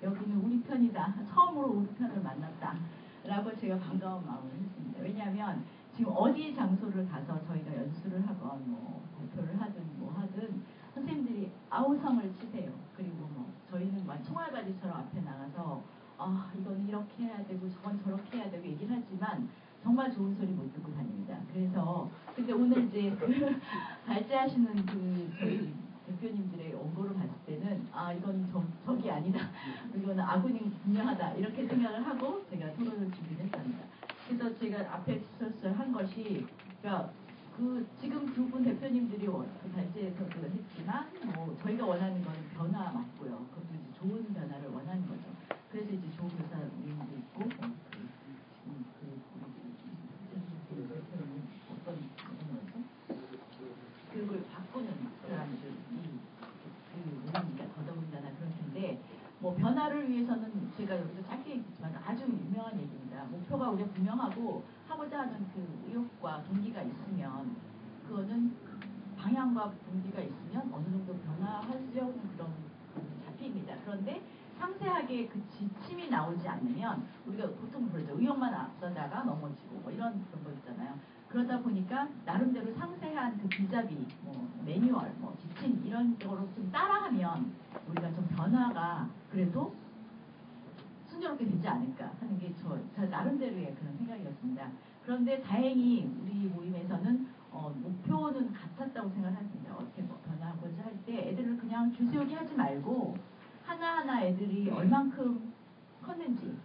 여기는 우리 편이다. 처음으로 우리 편을 만났다. 라고 제가 반가운 마음을 했습니다. 왜냐하면 지금 어디 장소를 가서 저희가 연수를 하건 뭐 발표를 하든 뭐 하든 선생님들이 아우성을 치세요. 그리고 뭐 저희는 막 총알바지처럼 앞에 나가서 아 이건 이렇게 해야 되고 저건 저렇게 해야 되고 얘기를 하지만 정말 좋은 소리 못 듣고 다닙니다. 그래서 근데 오늘 이제 그 발제하시는 그 저희 대표님들의 원고를 봤을 때는 아 이건 저기 아니다. 이거는 아군이 분명하다. 이렇게 생각을 하고 제가 토론을 준비했습니다. 그래서 제가 앞에 한 것이 그러니까 그 지금 두 분 대표님들이 그 발제에서도 했지만 뭐 저희가 원하는 건 변화 맞고요. 그것도 이제 좋은 변화를 원하는 거죠. 그래서 이제 조 교사님도 있고 어떤 거죠? 교육을 바꾸는 사람들이 모르니까 더더군다나 그럴 텐데 뭐 변화를 위해서는 제가 여기서 짧게 얘기했지만 아주 유명한 얘기입니다. 목표가 우리가 분명하고 하고자 하는 그 의욕과 동기가 있으면 그거는 방향과 동기가 있으면 어느 정도 변화하려는 그런 잡힙니다. 그런데 상세하게 그 지침이 나오지 않으면 우리가 보통 그러죠. 의욕만 앞서다가 넘어지고 뭐 이런 그런 거 있잖아요. 그러다 보니까 나름대로 상세한 그 비자비, 뭐 매뉴얼, 뭐 지침 이런 쪽으로 좀 따라하면 우리가 좀 변화가 그래도 순조롭게 되지 않을까 하는 게 저 나름대로의 그런 생각이었습니다. 그런데 다행히 우리 모임에서는 목표는 같았다고 생각합니다. 어떻게 뭐 변화하고자 할 때 애들을 그냥 줄 세우기 하지 말고 하나하나 애들이 얼만큼 컸는지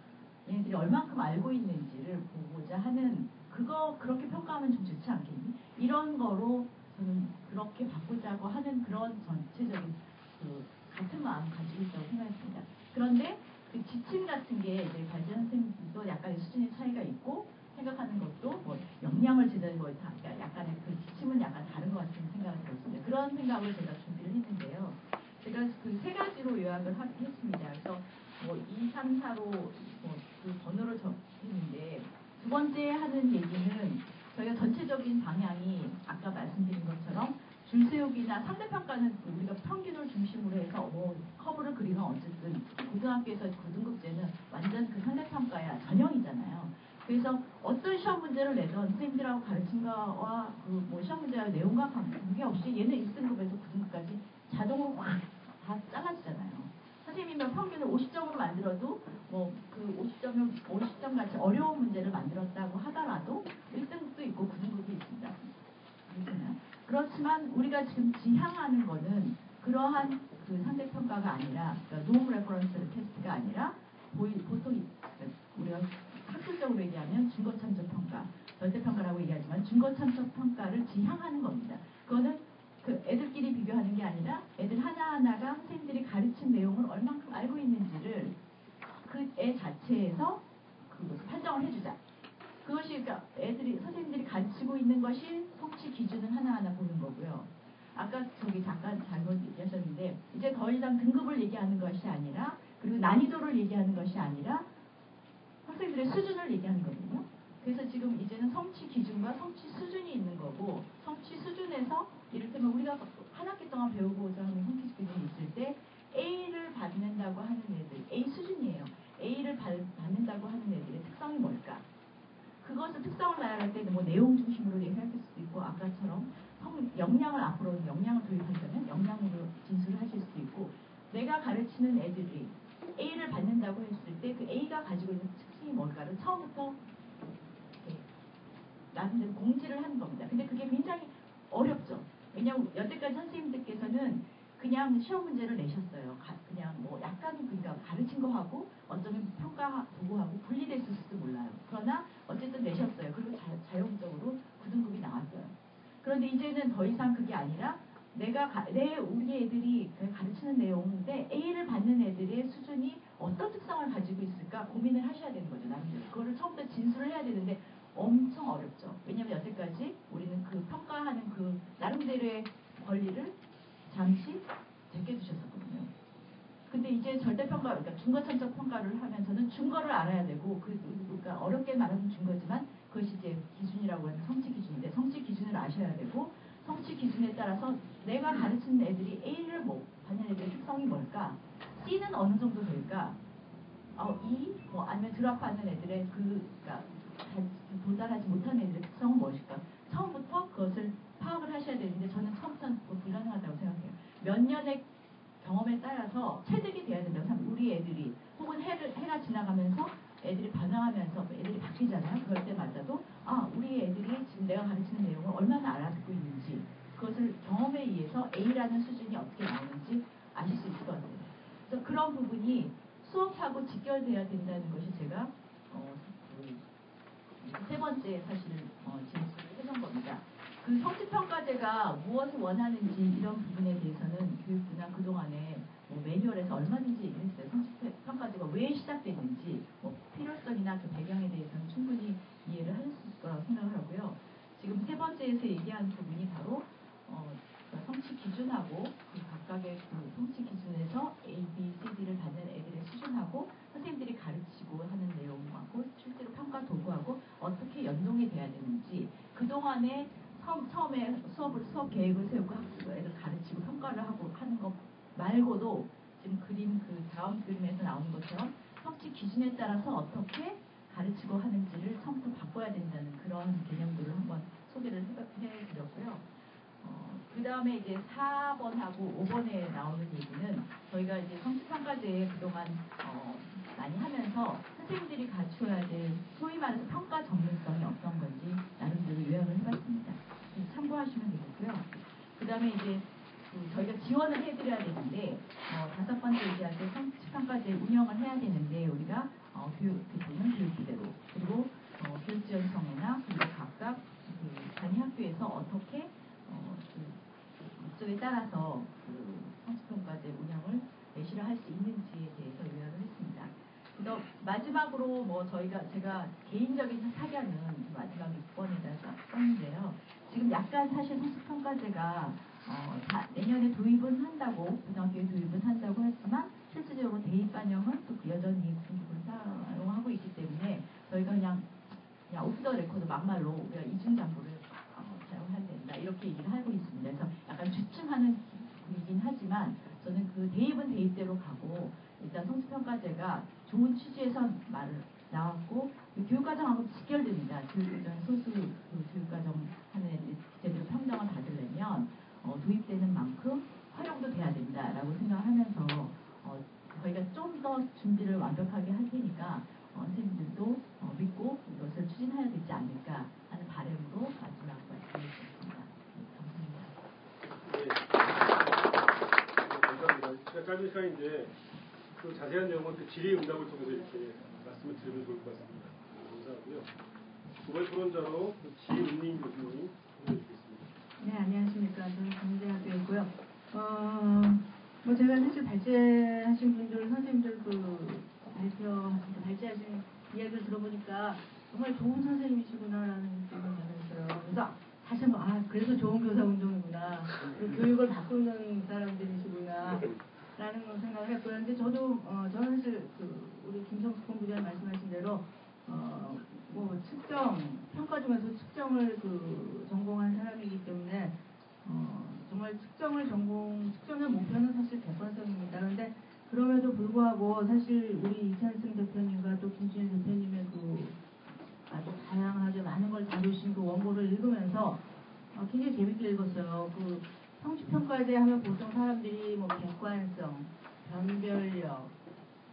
얘네들이 얼만큼 알고 있는지를 보고자 하는 그렇게 평가하면 좀 좋지 않겠니? 이런 거로 저는 그렇게 바꾸자고 하는 그런 전체적인 그 같은 마음 가지고 있다고 생각했습니다. 그런데 그 지침 같은 게 이제 발제 선생님도 약간의 수준의 차이가 있고 생각하는 것도 뭐 역량을 제대로 그러니까 약간의 그 지침은 약간 다른 것 같은 생각이 들었습니다. 그런 생각을 제가 준비를 했는데요. 제가 그 세 가지로 요약을 했습니다. 그래서 뭐 2, 3, 4로 그 번호를 적었는데 두 번째 하는 얘기는 저희가 전체적인 방향이 아까 말씀드린 것처럼 줄 세우기나 상대평가는 우리가 평균을 중심으로 해서 뭐 커브를 그리면 어쨌든 고등학교에서 고등급제는 완전 그 상대평가야 전형이잖아요. 그래서 어떤 시험 문제를 내던 선생님들하고 가르친 거와 그 뭐 시험 문제와 내용과 관계없이 얘는 1등급에서 9등급까지 자동으로 확 다 잘라지잖아요. 선생님이면 평균을 50점으로 만들어도 뭐 그 50점 같이 어려운 문제를 만들었다고 하더라도 1등급도 있고 9등급이 있습니다. 그렇지만 우리가 지금 지향하는 거는 그러한 그 상대평가가 아니라 그러니까 노무 레퍼런스 테스트가 아니라 보통 우리가 학술적으로 얘기하면 증거참조평가, 절대평가라고 얘기하지만 증거참조평가를 지향하는 겁니다. 그거는 그 애들끼리 비교하는 게 아니라 애들 하나하나가 선생님들이 가르친 내용을 얼만큼 알고 있는지를 그 애 자체에서 그것을 판정을 해주자. 그것이 그러니까 선생님들이 가르치고 있는 것이 성취 기준을 하나하나 보는 거고요. 아까 저기 잠깐 잘못 얘기하셨는데 이제 더 이상 등급을 얘기하는 것이 아니라 그리고 난이도를 얘기하는 것이 아니라 학생들의 수준을 얘기하는 거거든요. 그래서 지금 이제는 성취 기준과 성취 수준이 있는 거고 성취 수준에서 이를테면 우리가 한 학기 동안 배우고자 하는 성취 기준이 있을 때 A를 받는다고 하는 애들, A 수준이에요. A를 받는다고 하는 애들의 특성이 뭘까? 그것을 특성을 나열할 때는 뭐 내용 중심으로 얘기할 수도 있고 아까처럼 역량을 앞으로는 역량을 도입한다면 역량으로 진술을 하실 수도 있고 내가 가르치는 애들이 A를 받는다고 했을 때 그 A가 가지고 있는 특징이 뭘까를 처음부터 나름대로 공지를 하는 겁니다. 근데 그게 굉장히 어렵죠. 왜냐하면 여태까지 선생님들께서는 그냥 시험 문제를 내셨어요. 그냥 뭐 약간 그러니까 가르친 거하고 어쩌면 평가 보고하고 분리됐을 수도 몰라요. 그러나 어쨌든 내셨어요. 그리고 자연적으로 9등급이 나왔어요. 그런데 이제는 더 이상 그게 아니라 우리 애들이 가르치는 내용인데 A를 받는 애들의 수준이 어떤 특성을 가지고 있을까 고민을 하셔야 되는 거죠. 나름대로. 그거를 처음부터 진술을 해야 되는데 엄청 어렵죠. 왜냐하면 여태까지 우리는 그 평가하는 그 나름대로의 권리를 잠시 제껴두셨었거든요. 근데 이제 절대평가, 그러니까 준거참석 평가를 하면서는 준거를 알아야 되고, 그러니까 어렵게 말하면 준거지만 그것이 이제 기준이라고 하는 성취 기준인데 성취 기준을 아셔야 되고 성취 기준에 따라서 내가 가르치는 애들이 A를 받는 애들의 특성이 뭘까? C는 어느 정도 될까? 뭐 아니면 드랍하는 애들의 그러니까 도달하지 못한 애들의 특성은 무엇일까? 처음부터 그것을 파악을 하셔야 되는데 저는 처음부터 불가능하다고 생각해요. 몇 년의 경험에 따라서 체득이 돼야 된다고 생각해요. 우리 애들이 혹은 해가 지나가면서 애들이 반응하면서 애들이 바뀌잖아요. 그럴 때마다도 우리 애들이 지금 내가 가르치는 내용을 얼마나 알아듣고 있는지 그것을 경험에 의해서 A라는 수준이 어떻게 나오는지 아실 수 있을 것 같아요. 그래서 그런 부분이 수업하고 직결돼야 된다는 것이 제가 세 번째 사실은 진술을 해놓은 겁니다. 그 성취평가제가 무엇을 원하는지 이런 부분에 대해서는 교육부나 그동안에 매뉴얼에서 얼마든지 얘기했어요. 성취평가제가 왜 시작됐는지 필요성이나 그 배경에 대해서는 충분히 이해를 할 수 있을 거라고 생각을 하고요. 지금 세 번째에서 얘기한 부분이 바로 성취 기준하고 그 각각의 그 성취 기준에서 A, B, C, D를 받는 애들의 수준하고 선생님들이 가르치고 하는 내용하고 실제로 평가 도구하고 어떻게 연동이 돼야 되는지 그동안에 처음에 수업 계획을 세우고 애들 가르치고 평가를 하고 하는 것 말고도 지금 그 다음 그림에서 나오는 것처럼 성취 기준에 따라서 어떻게 가르치고 하는지를 처음부터 바꿔야 된다는 그런 개념들을 한번 소개를 해드렸고요. 그 다음에 이제 4번하고 5번에 나오는 얘기는 저희가 이제 성취평가제에 그동안 많이 하면서 선생님들이 갖춰야 될 소위 말해서 평가 전문성이 어떤 건지 나름대로 요약을 해봤습니다. 참고하시면 되겠고요. 그 다음에 이제 저희가 지원을 해드려야 되는데 5번째 얘기할 때 성취평가제 운영을 해야 되는데 우리가 교육부는 교육부대로 그리고 교육지원청이나 그리고 각각 단위 학교에서 어떻게 목적에 따라서 그 성취평가제 운영을 내실을 할 수 있는지에 대해서 요약을 했습니다. 그래서 마지막으로 제가 개인적인 사견은 마지막 6번에다가 썼는데요. 지금 약간 사실 성취평가제가 내년에 도입은 한다고 고등학교에 도입은 한다고 했지만 실질적으로 대입 반영은 또 여전히 중국을 사용하고 있기 때문에 저희가 그냥 오프 더 레코드 막말로 우리가 이중장부를 사용해야 된다 이렇게 얘기를 하고 있습니다. 그래서 약간 주춤하는 분이긴 하지만 저는 그 대입은 대입대로 가고 일단 성취평가제가 좋은 취지에서 말을 나왔고 교육과정하고 직결됩니다. 교육과정 소수 교육과정 하는 애들이 제대로 평등을 받으려면 도입되는 만큼 활용도 돼야 된다라고 생각하면서 저희가 좀 더 준비를 완벽하게 할 테니까 선생님들도 믿고 이것을 추진해야 되지 않을까 하는 바람으로 마지막 말씀드리겠습니다. 네, 감사합니다. 감사합니다. 제가 짧은 시간인데 그 자세한 내용은 그 질의 응답을 통해서 이렇게 말씀을 드리면 좋을 것 같습니다. 감사하고요. 두 번째 토론자로 지은님 교수님 보내주겠습니다. 네, 안녕하십니까. 저는 강대학교이고요. 제가 사실 발제하신 분들, 선생님들 발제하신 이야기를 들어보니까 정말 좋은 선생님이시구나라는 느낌을 받았어요. 그래서 다시 한번, 그래서 좋은 교사 운동이구나. 교육을 바꾸는 사람들이시구나. 라는 걸 생각을 했고요. 근데 저도, 저는 사실 우리 김성수 본부장님 말씀하신 대로, 평가 중에서 측정을 전공한 사람이기 때문에, 정말 측정의 목표는 사실 객관성입니다. 그런데 그럼에도 불구하고 사실 우리 이찬승 대표님과 또 김준일 대표님의 아주 다양하게 많은 걸 다루신 그 원고를 읽으면서 굉장히 재밌게 읽었어요. 성취평가제 하면 보통 사람들이 객관성, 변별력,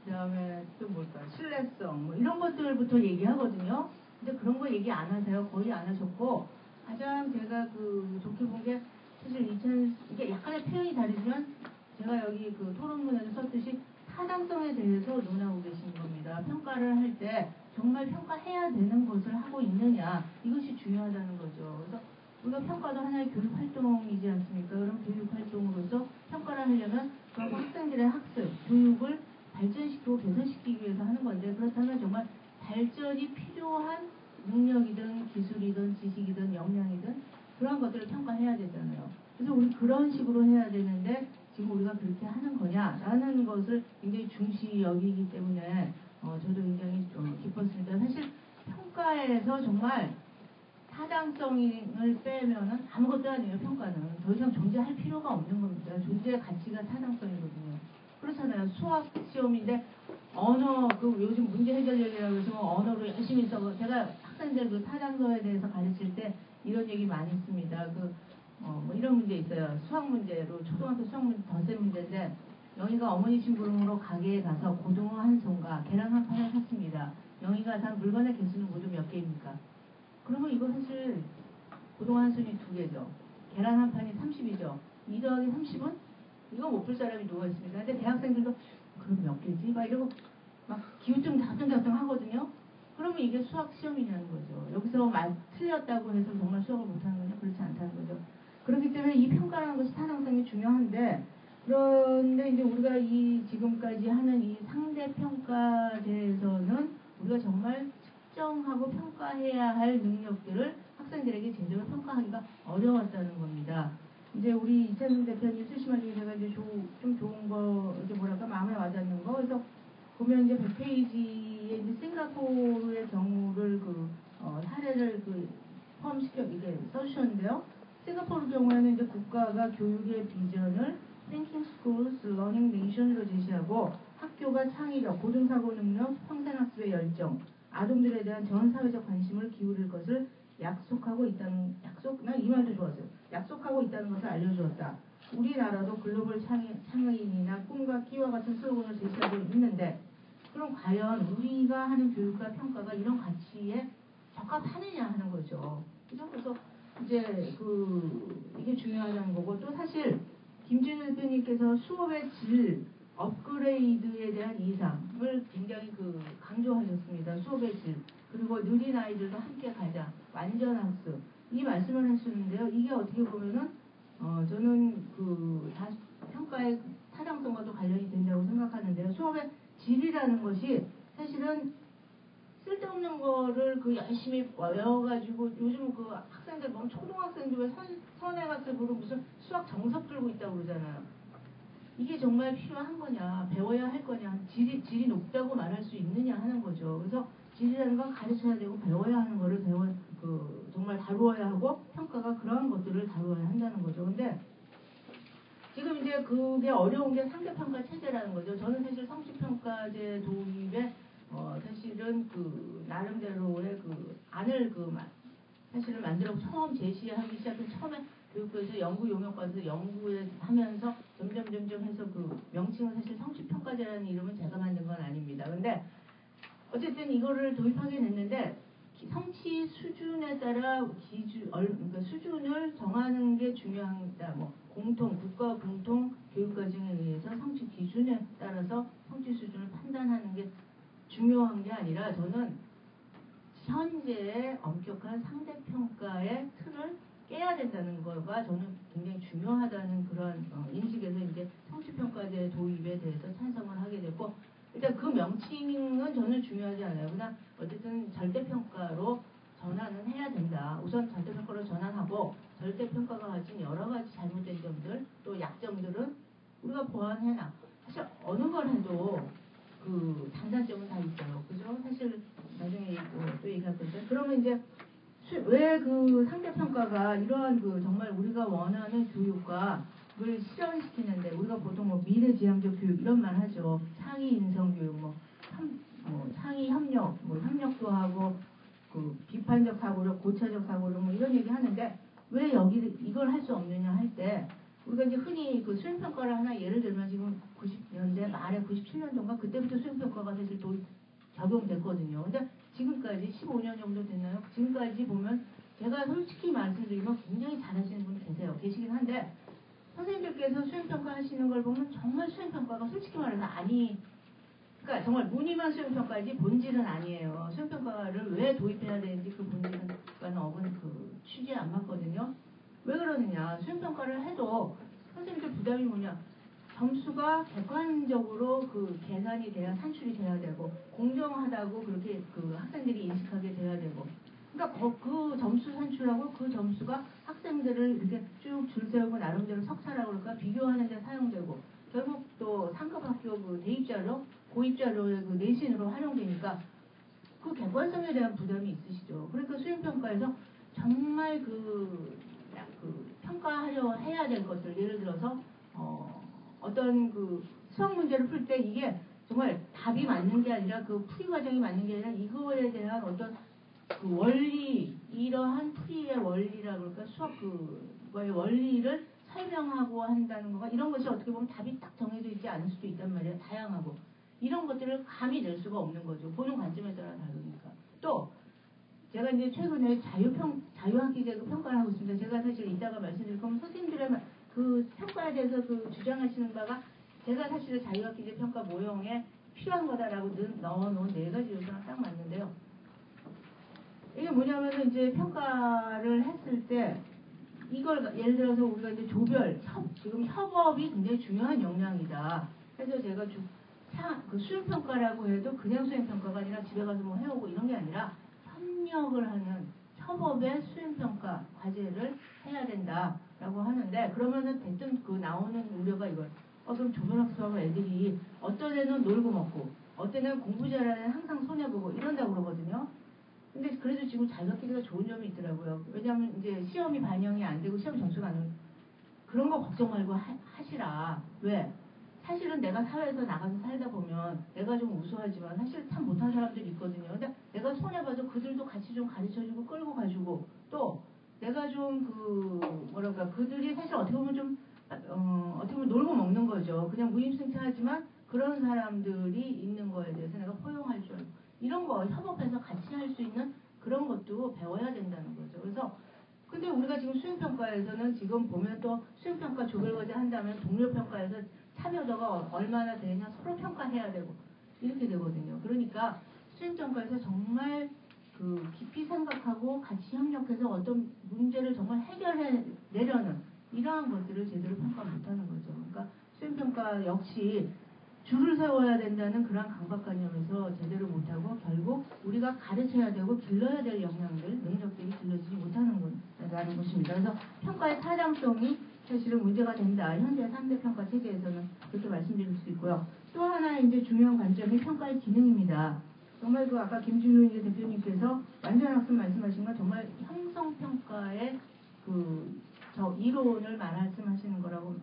그 다음에 또 신뢰성, 이런 것들부터 얘기하거든요. 근데 그런 거 얘기 안 하세요. 거의 안 하셨고, 가장 제가 좋게 본 게, 사실 이게 약간의 표현이 다르지만, 제가 여기 토론문에서 썼듯이 타당성에 대해서 논하고 계신 겁니다. 평가를 할 때 정말 평가해야 되는 것을 하고 있느냐, 이것이 중요하다는 거죠. 그래서 우리가 평가도 하나의 교육 활동이지 않습니까? 그럼 교육 활동으로서 평가를 하려면 결국 학생들의 학습, 교육을 발전시키고 개선시키기 위해서 하는 건데, 그렇다면 정말 발전이 필요한 능력이든 기술이든 지식이든 역량이든 그런 것들을 평가해야 되잖아요. 그래서 우리 그런 식으로 해야 되는데 지금 우리가 그렇게 하는 거냐라는 것을 굉장히 중시 여기기 때문에 저도 굉장히 기뻤습니다. 사실 평가에서 정말 타당성을 빼면은 아무것도 아니에요. 평가는 더 이상 존재할 필요가 없는 겁니다. 존재의 가치가 타당성이거든요. 그렇잖아요. 수학 시험인데 언어 그 요즘 문제 해결력이라고 해서 언어로 열심히 써서 제가 학생들 그 타당서에 대해서 가르칠 때 이런 얘기 많이 했습니다. 뭐 이런 문제 있어요. 수학 문제로 초등학교 수학 문제 덧셈 문제인데 영희가 어머니 심부름으로 가게에 가서 고등어 한 손과 계란 한 판을 샀습니다. 영희가 산 물건의 개수는 모두 몇 개입니까? 그러면 이거 사실 고등어 한 손이 2개죠. 계란 한 판이 30이죠. 2 더하기 30은? 이거 못 풀 사람이 누가 있습니까? 근데 대학생들도 그럼 몇 개지? 막 이러고 막 기우증 다둥다둥 하거든요. 그러면 이게 수학 시험이냐는 거죠. 여기서 말 틀렸다고 해서 정말 수학을 못하는 거냐? 그렇지 않다는 거죠. 그렇기 때문에 이 평가라는 것이 타당성이 중요한데 그런데 이제 우리가 이 지금까지 하는 이 상대평가제에서는 우리가 정말 측정하고 평가해야 할 능력들을 학생들에게 제대로 평가하기가 어려웠다는 겁니다. 이제 우리 이찬훈 대표님 쓰신 말 중에 제가 이제 좀 좋은 거, 이제 뭐랄까, 마음에 와닿는 거. 그래서 보면 이제 100페이지에 이제 싱가포르의 경우를 사례를 포함시켜 이게 써주셨는데요. 싱가포르 경우에는 이제 국가가 교육의 비전을 Thinking Schools, Learning Nation으로 제시하고 학교가 창의력, 고등사고 능력, 평생학습의 열정, 아동들에 대한 전 사회적 관심을 기울일 것을 약속하고 있다는 난 이 말도 좋았어요. 약속하고 있다는 것을 알려주었다. 우리나라도 글로벌 창의인이나 꿈과 끼와 같은 슬로건을 제시하고 있는데 그럼 과연 우리가 하는 교육과 평가가 이런 가치에 적합하느냐 하는 거죠. 그죠? 그래서 이제 이게 중요하다는 거고 또 사실 김진우 대표님께서 수업의 질 업그레이드에 대한 이상을 굉장히 강조하셨습니다. 수업의 질 그리고 느린 아이들도 함께 가자 완전 학습 이 말씀을 하셨는데요. 이게 어떻게 보면은 저는 평가의 타당성과도 관련이 된다고 생각하는데요. 수업의 질이라는 것이 사실은 쓸데없는 거를 열심히 외워가지고 요즘 학생들 보면 초등학생들 왜 선행학습으로 무슨 수학 정석 풀고 있다고 그러잖아요. 이게 정말 필요한 거냐, 배워야 할 거냐, 질이 높다고 말할 수 있느냐 하는 거죠. 그래서 질이라는 건 가르쳐야 되고 배워야 하는 거를 정말 다루어야 하고 평가가 그러한 것들을 다루어야 한다는 거죠. 근데 지금 이제 그게 어려운 게 상대평가 체제라는 거죠. 저는 사실 성취평가제 도입에 사실은 나름대로의 안을 사실은 만들어 처음 제시하기 시작한 처음에 교육부에서 연구 용역과에서 연구에 하면서 점점 해서 명칭은 사실 성취평가제라는 이름은 제가 만든 건 아닙니다. 근데 어쨌든 이거를 도입하게 됐는데 성취 수준에 따라 그러니까 수준을 정하는 게 중요하다. 국가 공통 교육과정에 의해서 성취 기준에 따라서 성취 수준을 판단하는 게 중요한 게 아니라 저는 현재의 엄격한 상대평가의 틀을 깨야 된다는 거가 저는 굉장히 중요하다는 그런 인식에서 이제 성취평가제 도입에 대해서 찬성을 하게 됐고 일단 그 명칭은 저는 중요하지 않아요. 그냥 어쨌든 절대평가로 전환은 해야 된다. 우선 절대평가로 전환하고 절대평가가 가진 여러 가지 잘못된 점들 또 약점들은 우리가 보완해놔. 사실 어느 걸 해도 장단점은 다 있어요. 그죠? 사실 나중에 또 얘기할 건데 그러면 이제 왜 상대평가가 이러한 정말 우리가 원하는 교육과를 실현시키는데 우리가 보통 미래지향적 교육 이런 말 하죠. 창의 인성 교육 창의 협력 협력도 하고 비판적 사고력 고차적 사고력 이런 얘기 하는데 왜 이걸 할 수 없느냐 할 때 우리가 이제 흔히 수행평가를 하나 예를 들면 지금 90년대 말에 97년도인가 그때부터 수행평가가 사실 적용됐거든요. 근데 지금까지 15년 정도 됐나요? 지금까지 보면 제가 솔직히 말씀드리면 굉장히 잘하시는 분 계시긴 한데 선생님들께서 수행평가 하시는 걸 보면 정말 수행평가가 솔직히 말해서 그러니까 정말 무늬만 수행평가지 본질은 아니에요. 수행평가를 왜 도입해야 되는지 본질은 취지에 안 맞거든요. 왜 그러느냐. 수행평가를 해도 선생님들 부담이 뭐냐. 점수가 객관적으로 계산이 돼야 산출이 돼야 되고 공정하다고 그렇게 학생들이 인식하게 돼야 되고 그러니까 그 점수 산출하고 그 점수가 학생들을 이렇게 쭉 줄 세우고 나름대로 석사라고 그럴까 비교하는 데 사용되고 결국 또 상급 학교 대입자료 고입자료의 내신으로 활용되니까 객관성에 대한 부담이 있으시죠. 그러니까 수행평가에서 정말 평가하려 해야 될 것들 예를 들어서 어떤 수학 문제를 풀 때 이게 정말 답이 맞는 게 아니라 그 풀이 과정이 맞는 게 아니라 이거에 대한 어떤 그 원리, 이러한 풀이의 원리라고 그럴까, 수학 그거의 원리를 설명하고 한다는 거가, 이런 것이 어떻게 보면 답이 딱 정해져 있지 않을 수도 있단 말이에요. 다양하고. 이런 것들을 감히 낼 수가 없는 거죠. 보는 관점에 따라 다르니까. 또 제가 이제 최근에 자유학기제도 평가를 하고 있습니다. 제가 사실 이따가 말씀드릴 거면 선생님들의 그 평가에 대해서 그 주장하시는 바가 제가 사실은 자유학기제 평가 모형에 필요한 거다라고 넣어놓은 4가지 요소가 딱 맞는데요. 이게 뭐냐면은 이제 평가를 했을 때 이걸 예를 들어서 우리가 이제 지금 협업이 굉장히 중요한 역량이다. 그래서 제가 그 수행평가라고 해도 그냥 수행평가가 아니라 집에 가서 뭐 해오고 이런 게 아니라 협력을 하는 협업의 수행평가 과제를 해야 된다라고 하는데, 그러면은 대뜸 그 나오는 우려가 이걸 그럼 조별학습하고 애들이 어떤 애는 놀고 먹고 어떤 애는 공부 잘하는 애는 항상 손해보고 이런다고 그러거든요. 근데 그래도 지금 자격기제가 좋은 점이 있더라고요. 왜냐하면 이제 시험이 반영이 안 되고 시험 점수가 안 오는 그런 거 걱정 말고 하시라. 왜? 사실은 내가 사회에서 나가서 살다 보면 내가 좀 우수하지만 사실 참 못한 사람들이 있거든요. 근데 내가 손해봐도 그들도 같이 좀 가르쳐주고 끌고 가주고, 또 내가 좀 그들이 사실 어떻게 보면 좀 어떻게 보면 놀고 먹는 거죠. 그냥 무임승차하지만 그런 사람들이 있는 거에 대해서 내가 포용할 줄 알고, 이런 거 협업해서 같이 할 수 있는 그런 것도 배워야 된다는 거죠. 그래서 근데 우리가 지금 수행평가에서는 지금 보면 또 수행평가 조별과제 한다면 동료평가에서 참여도가 얼마나 되냐 서로 평가해야 되고 이렇게 되거든요. 그러니까 수행평가에서 정말 그 깊이 생각하고 같이 협력해서 어떤 문제를 정말 해결해내려는 이러한 것들을 제대로 평가 못하는 거죠. 그러니까 수행평가 역시 줄을 세워야 된다는 그런 강박관념에서 제대로 못하고 결국 우리가 가르쳐야 되고 길러야 될 역량들, 능력들이 길러지지 못하는 것입니다. 그래서 평가의 타당성이 사실은 문제가 된다. 현재 3대 평가 체계에서는 그렇게 말씀드릴 수 있고요. 또 하나의 이제 중요한 관점이 평가의 기능입니다. 정말 그 아까 김준호 대표님께서 완전 학습 말씀하신 건 정말 형성평가의 저 이론을 말씀하시는 거라고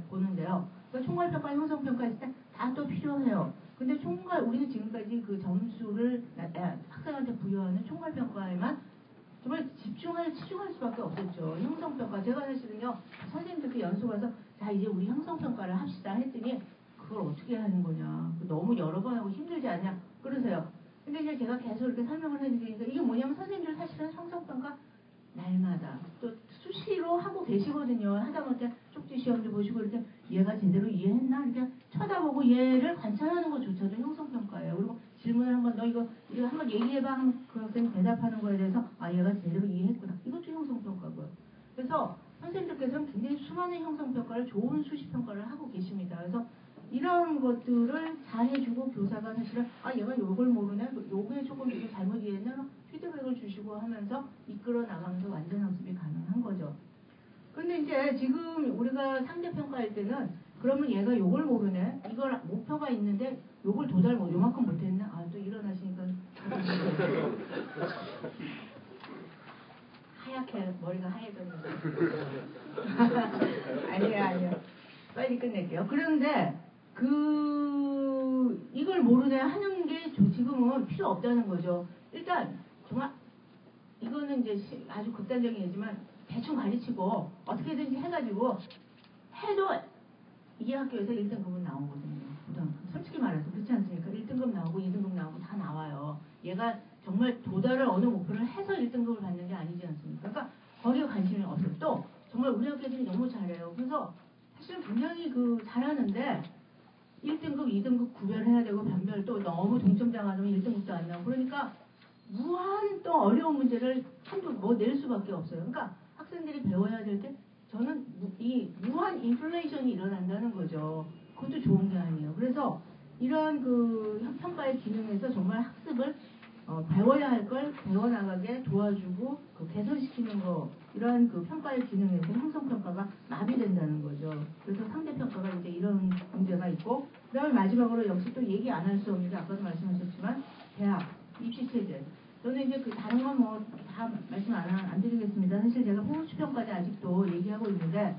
보는데요. 그러니까 총괄평가, 형성평가 있을 때 다 또 필요해요. 근데 우리는 지금까지 그 점수를 학생한테 부여하는 총괄평가에만 정말 치중할 수밖에 없었죠. 형성평가. 제가 사실은요, 선생님들께 연수 가서 자, 이제 우리 형성평가를 합시다 했더니 그걸 어떻게 하는 거냐. 너무 여러 번 하고 힘들지 않냐. 그러세요. 근데 이제 제가 계속 이렇게 설명을 해드리니까 이게 뭐냐면 선생님들 사실은 형성평가 날마다 또 수시로 하고 계시거든요. 하다못해 쪽지 시험도 보시고 이렇게 얘가 제대로 이해했나 이렇게 쳐다보고 얘를 관찰하는 것조차도 형성평가예요. 그리고 질문을 한번 너 이거 한번 얘기해봐 하면 그 학생이 대답하는 거에 대해서 얘가 제대로 이해했구나. 이것도 형성평가고요. 그래서 선생님들께서는 굉장히 수많은 형성평가를 좋은 수시평가를 하고 계십니다. 그래서 이런 것들을 잘해주고 교사가 사실은 얘가 요걸 모르네, 요게 조금 잘못 이해했나 피드백을 주시고 하면서 이끌어 나가면서 완전 학습이 가능한 거죠. 근데 이제 지금 우리가 상대평가할 때는 그러면 얘가 요걸 모르네, 이걸 목표가 있는데 요걸 도달 요만큼 못했네. 또 일어나시니까 하얗게 머리가 하얘졌는데 아니에요. 빨리 끝낼게요. 그런데 이걸 모르네 하는 게 지금은 필요 없다는 거죠. 일단 정말 이거는 이제 아주 극단적인 얘기지만 대충 가르치고 어떻게든지 해가지고 해도 이 학교에서 1등급은 나오거든요. 솔직히 말해서 그렇지 않습니까? 1등급 나오고 2등급 나오고 다 나와요. 얘가 정말 도달을 어느 목표를 해서 1등급을 받는 게 아니지 않습니까? 그러니까 거기에 관심이 없어요. 또 정말 우리 학교들이 너무 잘해요. 그래서 사실은 굉장히 잘하는데 1등급, 2등급 구별해야 되고 변별 또 너무 동점당하면 1등급도 안 나오고 그러니까 무한 또 어려운 문제를 낼 수밖에 없어요. 그러니까 학생들이 배워야 될 때 저는 이 무한 인플레이션이 일어난다는 거죠. 그것도 좋은 게 아니에요. 그래서 이러한 평가의 기능에서 정말 학습을 배워야 할 걸 배워나가게 도와주고 개선시키는 거, 이러한 평가의 기능에서 형성평가가 마비된다는 거죠. 그래서 상대평가가 이제 이런 문제가 있고, 그 다음에 마지막으로 역시 또 얘기 안 할 수 없는 게 아까도 말씀하셨지만 대학 입시체제. 저는 이제 다른 건 다 말씀 안 드리겠습니다. 사실 제가 성취평가제 아직도 얘기하고 있는데,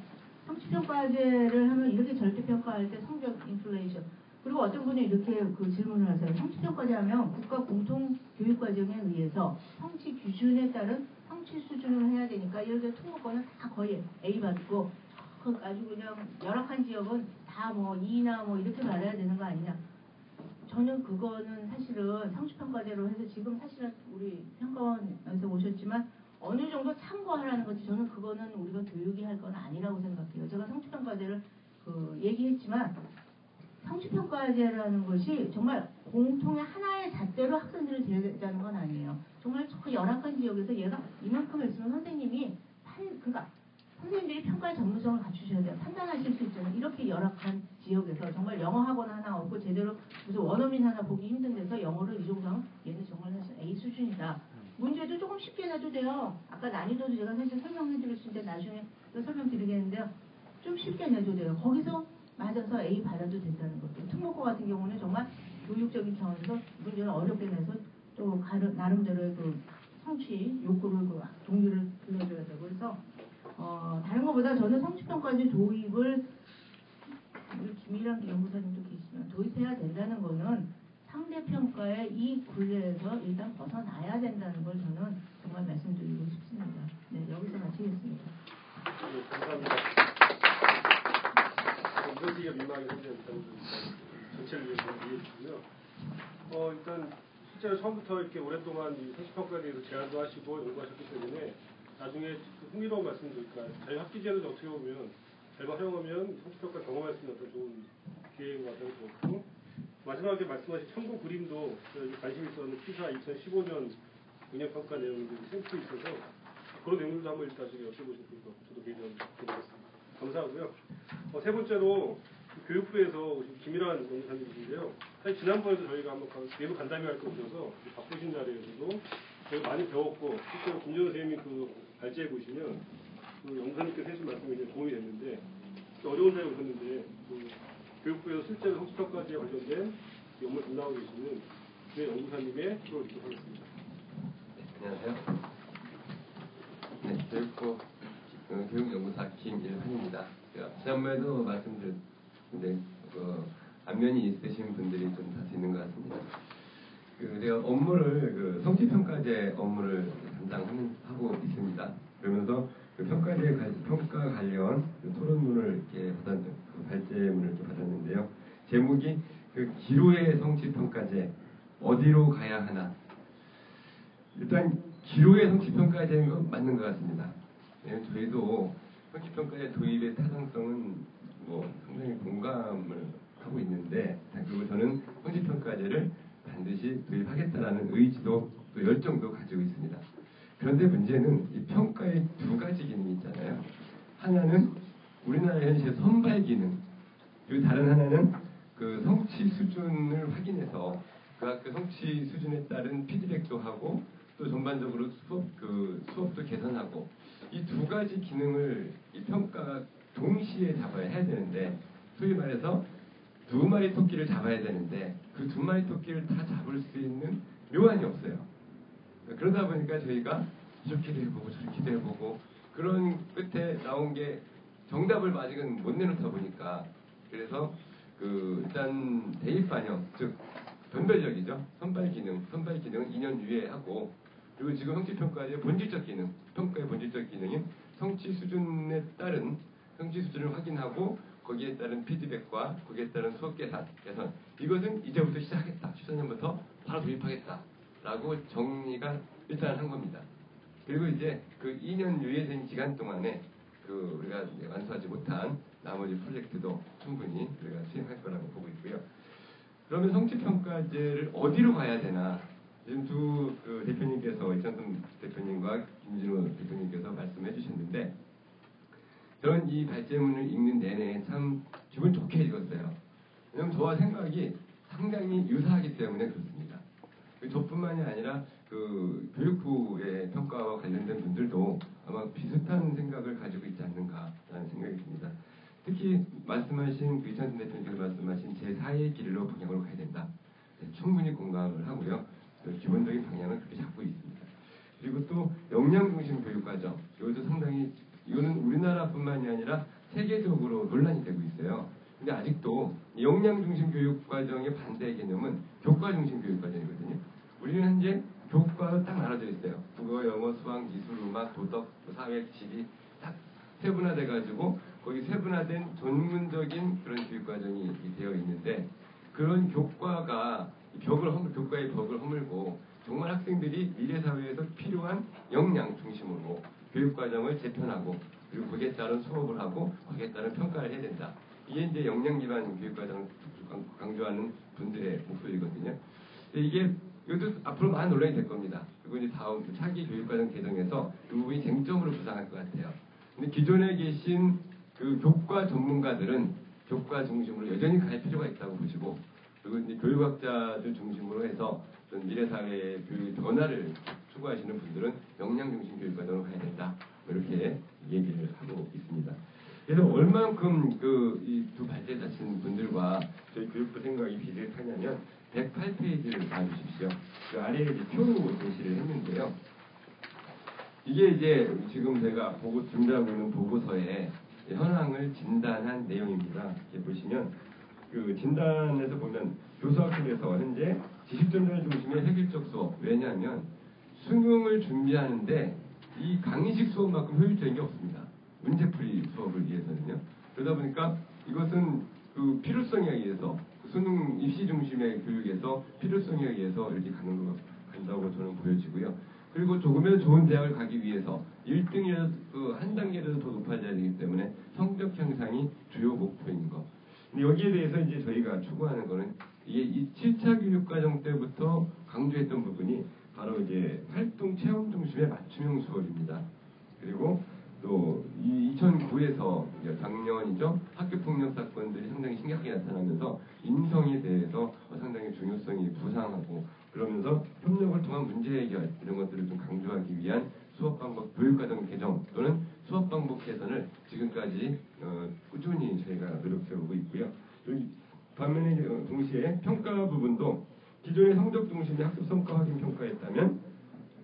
성취평가제를 하면 이렇게 절대평가할 때 성적 인플레이션, 그리고 어떤 분이 이렇게 그 질문을 하세요. 성취평가제 하면 국가 공통 교육과정에 의해서 성취 기준에 따른 성취 수준을 해야 되니까 예를 들어 특목고는 다 거의 A 받고 아주 그냥 열악한 지역은 다 뭐 E나 뭐 이렇게 받아야 되는 거 아니냐. 저는 그거는 사실은 성취평가제로 해서 지금 사실은 우리 평가원에서 오셨지만 어느 정도 참고하라는 거지. 저는 그거는 우리가 교육이 할 건 아니라고 생각해요. 제가 성취평가제를 얘기했지만 성취평가제라는 것이 정말 공통의 하나의 잣대로 학생들을 대하자는 건 아니에요. 정말 저 열악한 지역에서 얘가 이만큼 했으면 선생님이 그러니까 선생님들이 평가의 전문성을 갖추셔야 돼요. 판단하실 수 있잖아요. 이렇게 열악한 지역에서 정말 영어 학원 하나 없고 제대로 무슨 원어민 하나 보기 힘든 데서 영어를 이 정도 하면 얘는 정말 사실 A 수준이다. 문제도 조금 쉽게 내도 돼요. 아까 난이도도 제가 사실 설명해 드릴 수 있는데 나중에 또 설명드리겠는데요. 좀 쉽게 내도 돼요. 거기서 맞아서 A 받아도 된다는 거죠. 특목고 같은 경우는 정말 교육적인 차원에서 문제를 어렵게 내서 또 나름대로의 그 성취 욕구를 그 동기를 불러줘야 되고 그래서 다른 것보다 저는 성취평가제 도입을 우리 김일환 연구사님도 계시지만 도입해야 된다는 거는 상대평가의 이 굴레에서 일단 벗어나야 된다는 걸 저는 정말 말씀드리고 싶습니다. 네, 여기서 마치겠습니다. 네, 감사합니다. 이번 기회가 민망하게 생겼다는 전체를 위해서 이해해 주시고요. 일단 실제로 처음부터 이렇게 오랫동안 이 성취평가에 대해서 제안도 하시고 연구하셨기 때문에 나중에 그 흥미로운 말씀드릴까 자유 학기제를 어떻게 보면 잘 활용하면 성취평가 경험할 수 있는 어떤 좋은 기회인 것 같아서 그렇고 마지막에 말씀하신 참고 그림도 관심 있었는 피사 2015년 운영평가 내용들이 샘플이 있어서 그런 내용들도 한번 일단 여쭤보시면 좋을 것 같고 저도 개인적으로 드리겠습니다. 감사하고요. 세 번째로 교육부에서 오신 김일환 연구사님이신데요. 사실 지난번에도 저희가 한번 내부 간담회 할 거 오셔서 바쁘신 자리에서도 저희가 많이 배웠고 실제로 김준호 선생님이 그 발제해 보시면 그 연구사님께서 해주신 말씀이 굉장히 도움이 됐는데 어려운 자리에 오셨는데 그 교육부에서 실제로 성취평가제에 관련된 업무를 담당하고 계시는 그 연구사님의 프로를 듣도록 하겠습니다. 안녕하세요. 네, 교육부 교육연구사 김일환입니다. 지난번에도 말씀드렸는데 안면이 있으신 분들이 좀 다수 있는 것 같습니다. 제가 업무를 성취평가제 업무를 담당하고 있습니다. 그러면서 평가 관련 토론문을 이렇게 발제문을 이렇게 받았는데요. 제목이 기로의 성취평가제 어디로 가야 하나. 일단 기로의 성취평가제는 건 맞는 것 같습니다. 왜냐하면 저희도 성취평가제 도입의 타당성은 상당히 공감을 하고 있는데 그리고 저는 성취평가제를 반드시 도입하겠다라는 의지도 또 열정도 가지고 있습니다. 그런데 문제는 이 평가의 두 가지 기능이 있잖아요. 하나는 우리나라 현실 선발 기능, 그리고 다른 하나는 그 성취 수준을 확인해서 그 학교 성취 수준에 따른 피드백도 하고 또 전반적으로 수업도 개선하고 이 두 가지 기능을 이 평가가 동시에 해야 되는데 소위 말해서 두 마리 토끼를 잡아야 되는데 그 두 마리 토끼를 다 잡을 수 있는 묘안이 없어요. 그러다 보니까 저희가 이렇게도 해보고 저렇게도 해보고 그런 끝에 나온 게 정답을 아직은 못 내놓다 보니까 그래서 일단 대입 반영 즉 변별력이죠. 선발 기능은 2년 유예 하고 그리고 지금 성취평가의 본질적 기능 평가의 본질적 기능인 성취 수준에 따른 성취 수준을 확인하고 거기에 따른 피드백과 거기에 따른 수업 개선 이것은 이제부터 시작하겠다. 14년부터 바로 도입하겠다라고 정리가 일단 한 겁니다. 그리고 이제 그 2년 유예된 기간 동안에 우리가 완수하지 못한 나머지 프로젝트도 충분히 우리가 수행할 거라고 보고 있고요. 그러면 성취평가제를 어디로 가야 되나? 지금 두 대표님께서 이찬선 대표님과 김진호 대표님께서 말씀해 주셨는데 저는 이 발제문을 읽는 내내 참 기분 좋게 읽었어요. 왜냐하면 저와 생각이 상당히 유사하기 때문에 그렇습니다. 저뿐만이 아니라 교육부의 평가와 관련된 분들도 아마 비슷한 생각을 가지고 있지 않는가라는 생각이 듭니다. 특히 말씀하신 이찬선 대표님께서 말씀하신 제4의 길로 방향으로 가야 된다. 네, 충분히 공감을 하고요. 기본적인 방향을 그렇게 잡고 있습니다. 그리고 또 역량 중심 교육과정 이것도 상당히 이거는 우리나라뿐만이 아니라 세계적으로 논란이 되고 있어요. 근데 아직도 역량 중심 교육 과정의 반대 개념은 교과 중심 교육 과정이거든요. 우리는 현재 교과로 딱 나눠져 있어요. 국어, 영어, 수학, 미술, 음악, 도덕, 사회, 지리 딱 세분화돼가지고 거기 세분화된 전문적인 그런 교육 과정이 되어 있는데 그런 교과가 교과의 벽을 허물고 정말 학생들이 미래 사회에서 필요한 역량 중심으로 교육 과정을 재편하고 그리고 거기에 따른 수업을 하고 거기에 따른 평가를 해야 된다. 이게 이제 역량 기반 교육 과정을 강조하는 분들의 목소리거든요. 이게 이것도 앞으로 많은 논란이 될 겁니다. 그리고 이제 다음 차기 교육과정 개정에서 이 부분이 쟁점으로 부상할 것 같아요. 근데 기존에 계신 그 교과 전문가들은 교과 중심으로 여전히 갈 필요가 있다고 보시고, 그리고 이제 교육학자들 중심으로 해서 미래 사회의 교육 변화를 추구하시는 분들은 역량 중심 교육과정으로 가야 된다. 이렇게 얘기를 하고 있습니다. 그래서 얼만큼 이 두 발제 자신 분들과 저희 교육부 생각이 비슷하냐면 108페이지를 봐주십시오. 그 아래에 이제 표로 제시를 했는데요. 이게 이제 지금 제가 준비하고 있는 보고서에 현황을 진단한 내용입니다. 이렇게 보시면 그 진단에서 보면 교수학습에서 현재 지식전달 중심의 획일적 수업. 왜냐하면 수능을 준비하는데 이 강의식 수업만큼 효율적인 게 없습니다. 문제풀이 수업을 위해서는요. 그러다 보니까 이것은 그 필요성에 의해서 수능 입시 중심의 교육에서 필요성에 의해서 이렇게 간다고 저는 보여지고요. 그리고 조금이라도 좋은 대학을 가기 위해서 1등이라도 한 단계라도 더 높아져야 되기 때문에 성적 향상이 주요 목표인 것. 근데 여기에 대해서 이제 저희가 추구하는 거는 이게 이 7차 교육과정 때부터 강조했던 부분이 바로 이제 활동 체험 중심의 맞춤형 수업입니다. 그리고 또 2009에서 작년이죠. 학교폭력 사건들이 상당히 심각하게 나타나면서 인성에 대해서 상당히 중요성이 부상하고 그러면서 협력을 통한 문제 해결 이런 것들을 좀 강조하기 위한 수업 방법 교육과정 개정 또는 수업 방법 개선을 지금까지 꾸준히 저희가 노력해오고 있고요. 여기 반면에 동시에 평가 부분도 기존의 성적 중심의 학습 성과 확인 평가였다면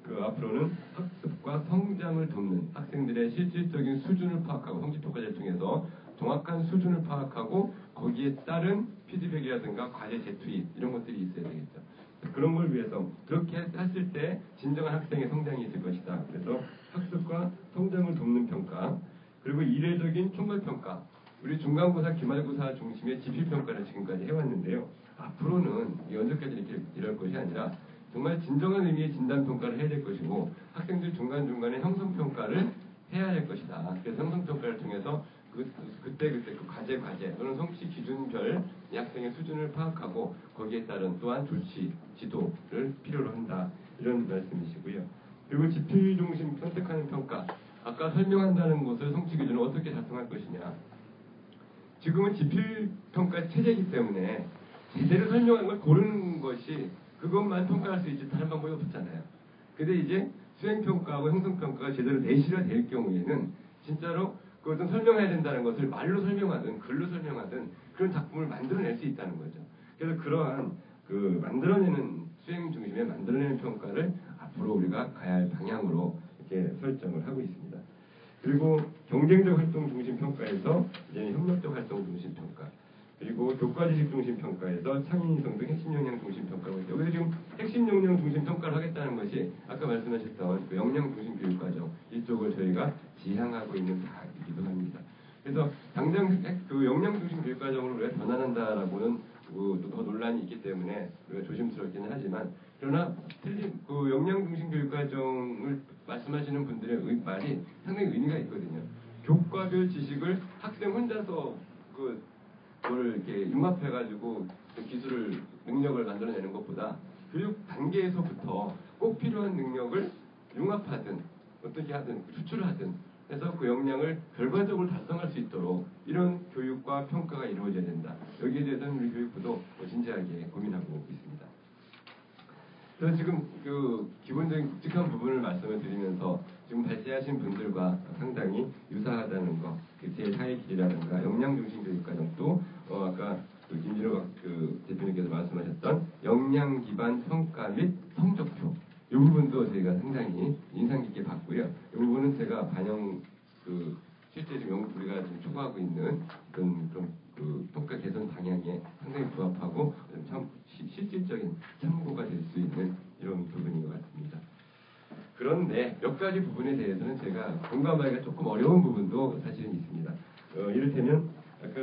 앞으로는 학습과 성장을 돕는 학생들의 실질적인 수준을 파악하고 성취평가제를 통해서 정확한 수준을 파악하고 거기에 따른 피드백이라든가 과제 재투입 이런 것들이 있어야 되겠죠. 그런 걸 위해서 그렇게 했을 때 진정한 학생의 성장이 있을 것이다. 그래서 학습과 성장을 돕는 평가 그리고 이례적인 총괄평가 우리 중간고사, 기말고사 중심의 지필평가를 지금까지 해왔는데요. 앞으로는 언제까지 이럴 것이 아니라 정말 진정한 의미의 진단평가를 해야 될 것이고 학생들 중간중간에 형성평가를 해야 될 것이다. 그래서 형성평가를 통해서 그때 그 과제 또는 성취 기준별 이 학생의 수준을 파악하고 거기에 따른 또한 조치, 지도를 필요로 한다. 이런 말씀이시고요. 그리고 지필 중심 선택하는 평가 아까 설명한다는 것을 성취 기준을 어떻게 작성할 것이냐. 지금은 지필평가 체제이기 때문에 제대로 설명하는 걸 고르는 것이 그것만 평가할 수 있지 다른 방법이 없잖아요. 근데 이제 수행평가하고 형성평가가 제대로 내실화 될 경우에는 진짜로 그것은 설명해야 된다는 것을 말로 설명하든 글로 설명하든 그런 작품을 만들어낼 수 있다는 거죠. 그래서 그러한 그 만들어내는 수행 중심의 만들어내는 평가를 앞으로 우리가 가야 할 방향으로 이렇게 설정을 하고 있습니다. 그리고 경쟁적 활동 중심 평가에서 이제 협력적 활동 중심 평가 그리고 교과지식 중심 평가에서 창의성 등 핵심 역량 중심 평가고 있어요. 여기서 지금 핵심 역량 중심 평가를 하겠다는 것이 아까 말씀하셨던 그 역량 중심 교육과정 이쪽을 저희가 지향하고 있는 바이기도 합니다. 그래서 당장 그 역량 중심 교육과정으로 우리가 변환한다라고는 더 논란이 있기 때문에 우리가 조심스럽기는 하지만 그러나 틀린 그 역량 중심 교육과정을 말씀하시는 분들의 말이 상당히 의미가 있거든요. 교과별 지식을 학생 혼자서 그걸 이렇게 융합해가지고 기술을 능력을 만들어내는 것보다 교육 단계에서부터 꼭 필요한 능력을 융합하든 어떻게 하든 추출을 하든 해서 그 역량을 결과적으로 달성할 수 있도록 이런 교육과 평가가 이루어져야 된다. 여기에 대해서는 우리 교육부도 진지하게 고민하고 있습니다. 그래서 지금 그 기본적인 굵직한 부분을 말씀을 드리면서 지금 발제하신 분들과 상당히 유사하다는 거, 제 사회 길이라든가 역량 중심 교육과정도 아까 김진호 대표님께서 말씀하셨던 역량 기반 평가 및 성적표 이 부분도 저희가 상당히 인상 깊게 봤고요. 이 부분은 제가 실제 지금 우리가 지금 추구하고 있는 그런 그 평가 개선 방향에 상당히 부합하고 참 실질적인 참고가 될 수 있는 이런 부분인 것 같습니다. 그런데 몇 가지 부분에 대해서는 제가 공감하기가 조금 어려운 부분도 사실은 있습니다. 이를테면 아까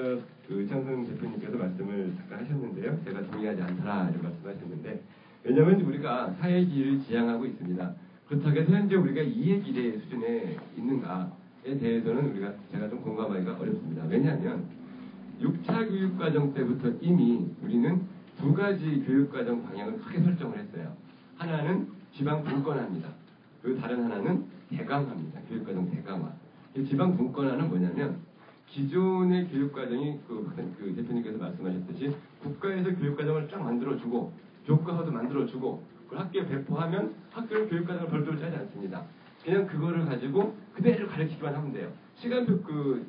그 이창선 대표님께서 말씀을 잠깐 하셨는데요. 제가 동의하지 않더라 이런 말씀하셨는데, 왜냐하면 우리가 사회 길을 지향하고 있습니다. 그렇다고 해서 현재 우리가 이해 기대 수준에 있는가에 대해서는 제가 좀 공감하기가 어렵습니다. 왜냐하면 6차 교육과정 때부터 이미 우리는 두 가지 교육과정 방향을 크게 설정을 했어요. 하나는 지방 분권화입니다. 그리고 다른 하나는 대강화입니다. 교육과정 대강화. 이 지방 분권화는 뭐냐면 기존의 교육과정이 그 대표님께서 말씀하셨듯이 국가에서 교육과정을 쫙 만들어주고 교과서도 만들어주고 그걸 학교에 배포하면 학교는 교육과정을 별도로 짜지 않습니다. 그냥 그거를 가지고 그대로 가르치기만 하면 돼요. 시간표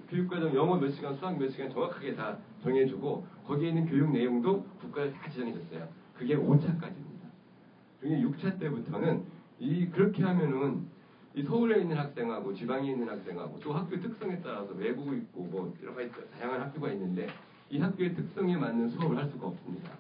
교육과정 영어 몇 시간, 수학 몇 시간 정확하게 다 정해주고 거기에 있는 교육 내용도 국가에서 다 지정해줬어요. 그게 5차까지입니다. 그게 6차 때부터는 그렇게 하면은 이 서울에 있는 학생하고 지방에 있는 학생하고 또 학교 특성에 따라서 외국어 있고 뭐 여러 가지 다양한 학교가 있는데 이 학교의 특성에 맞는 수업을 할 수가 없습니다.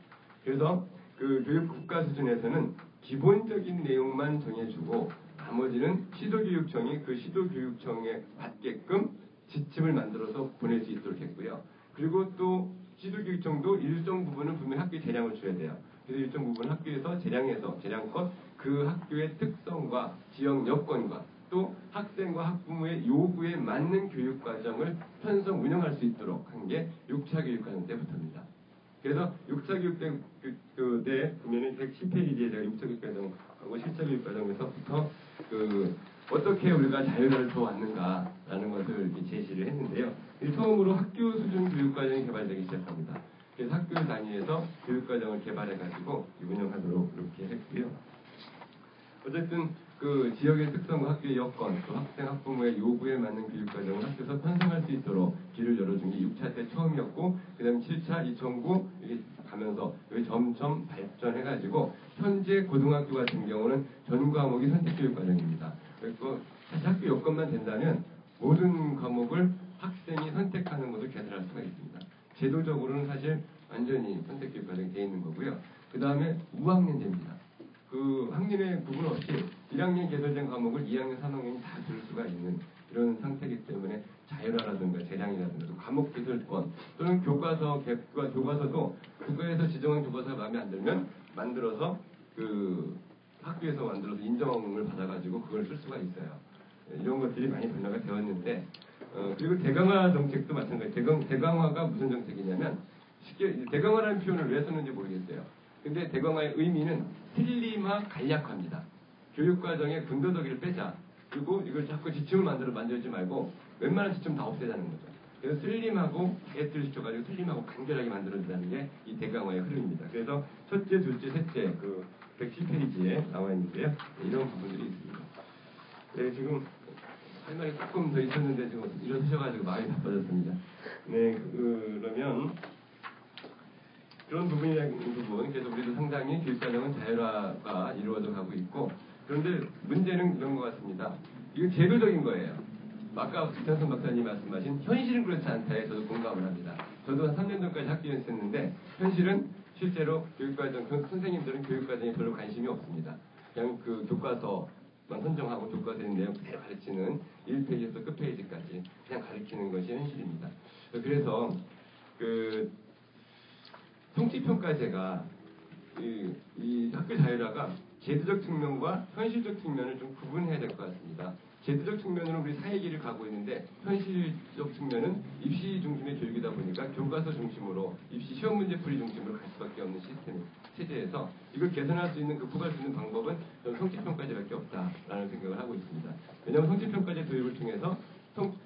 그래서 그 교육 국가 수준에서는 기본적인 내용만 정해주고 나머지는 시도교육청이 그 시도교육청에 맞게끔 지침을 만들어서 보낼 수 있도록 했고요. 그리고 또 시도교육청도 일정 부분은 분명히 학교에 재량을 줘야 돼요. 그래서 일정 부분은 학교에서 재량껏 그 학교의 특성과 지역 여건과 또 학생과 학부모의 요구에 맞는 교육과정을 편성 운영할 수 있도록 한 게 6차 교육과정 때부터입니다. 그래서 6차 교육 때 보면은 110페이지에 제가 6차 교육과정하고 7차 교육과정에서부터 어떻게 우리가 자율화를 더 왔는가라는 것을 이렇게 제시를 했는데요. 처음으로 학교 수준 교육과정이 개발되기 시작합니다. 그래서 학교 단위에서 교육과정을 개발해가지고 운영하도록 이렇게 했고요. 어쨌든 그 지역의 특성과 학교의 여건, 또 학생, 학부모의 요구에 맞는 교육과정을 학교에서 편성할 수 있도록 길을 열어준 게 6차 때 처음이었고, 그 다음에 7차, 2009 이게 가면서 여기 점점 발전해가지고 현재 고등학교 같은 경우는 전 과목이 선택교육과정입니다. 그리고 사실 학교 여건만 된다면 모든 과목을 학생이 선택하는 것을 개설할 수가 있습니다. 제도적으로는 사실 완전히 선택교육과정이 되어 있는 거고요. 그 다음에 우학년 됩니다. 그 학년의 구분 없이 1학년 개설된 과목을 2학년, 3학년이 다 들을 수가 있는 이런 상태이기 때문에 자율화라든가 재량이라든가 또 과목 개설권 또는 교과서도 국가에서 지정한 교과서가 마음에 안 들면 만들어서 그 학교에서 만들어서 인정을 받아가지고 그걸 쓸 수가 있어요. 이런 것들이 많이 변화가 되었는데 그리고 대강화 정책도 마찬가지예요. 대강화가 무슨 정책이냐면 쉽게 대강화라는 표현을 왜 썼는지 모르겠어요. 근데 대강화의 의미는 슬림화 간략화입니다. 교육과정의 군더더기를 빼자. 그리고 이걸 자꾸 지침을 만들지 말고 웬만한 지침 다 없애자는 거죠. 그래서 슬림하고 개트를 시켜가지고 슬림하고 간결하게 만들어준다는 게 이 대강화의 흐름입니다. 그래서 첫째, 둘째, 셋째 110페이지에 나와 있는데요. 이런 부분들이 있습니다. 네, 지금 할 말이 조금 더 있었는데 지금 일어서셔가지고 마음이 바빠졌습니다. 네, 그러면 그런 부분이라는 부분, 그래서 우리도 상당히 교육과정은 자율화가 이루어져 가고 있고, 그런데 문제는 이런 것 같습니다. 이건 제도적인 거예요. 아까 이창선 박사님이 말씀하신 현실은 그렇지 않다에 저도 공감을 합니다. 저도 한 3년 전까지 학교에 있었는데 현실은 실제로 교육과정, 선생님들은 교육과정에 별로 관심이 없습니다. 그냥 그 교과서만 선정하고 교과서에 있는 내용 그대로 가르치는 1페이지에서 끝페이지까지 그냥 가르치는 것이 현실입니다. 그래서 성취평가제가 이 학교 자율화가 제도적 측면과 현실적 측면을 좀 구분해야 될 것 같습니다. 제도적 측면으로 우리 사회 길을 가고 있는데 현실적 측면은 입시 중심의 교육이다 보니까 교과서 중심으로 입시 시험 문제 풀이 중심으로 갈 수밖에 없는 시스템 체제에서 이걸 개선할 수 있는 극복할 수 있는 방법은 저는 성취평가제밖에 없다라는 생각을 하고 있습니다. 왜냐하면 성취평가제 도입을 통해서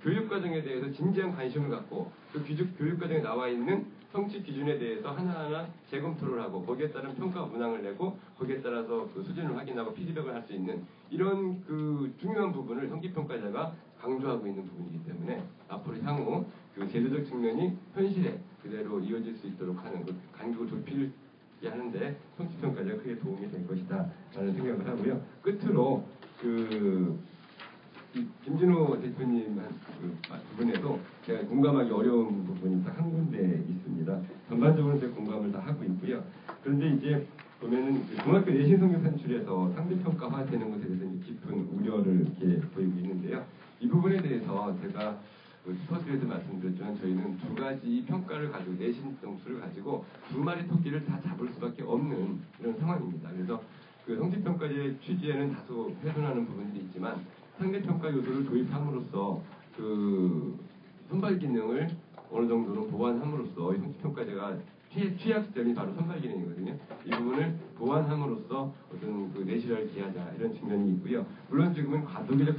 교육과정에 대해서 진지한 관심을 갖고 그 교육과정에 나와 있는 성취 기준에 대해서 하나하나 재검토를 하고 거기에 따른 평가 문항을 내고 거기에 따라서 그 수준을 확인하고 피드백을 할 수 있는 이런 그 중요한 부분을 성취평가제가 강조하고 있는 부분이기 때문에 앞으로 향후 그 제도적 측면이 현실에 그대로 이어질 수 있도록 하는 그 간격을 좁히게 하는데 성취평가제가 크게 도움이 될 것이다 라는 생각을 하고요. 끝으로 김진호 대표님 부분에도 제가 공감하기 어려운 부분이 딱 한 군데 있습니다. 중학교 내신 성적 산출에서 상대평가화되는 것에 대해서 이제 깊은 우려를 이렇게 보이고 있는데요. 이 부분에 대해서 제가 스포츠에서 말씀드렸지만 저희는 두 가지 평가를 가지고 내신 점수를 가지고 두 마리 토끼를 다 잡을 수밖에 없는 이런 상황입니다. 그래서 그 성취평가제 취지에는 다소 훼손하는 부분들이 있지만 상대평가 요소를 도입함으로써 그 선발 기능을 어느 정도는 보완함으로써 이 성취평가제가 취약 시점이 바로 선발 기능이거든요. 이 부분을 보완함으로써 어떤 그 내실을 기하자 이런 측면이 있고요. 물론 지금은 과도기적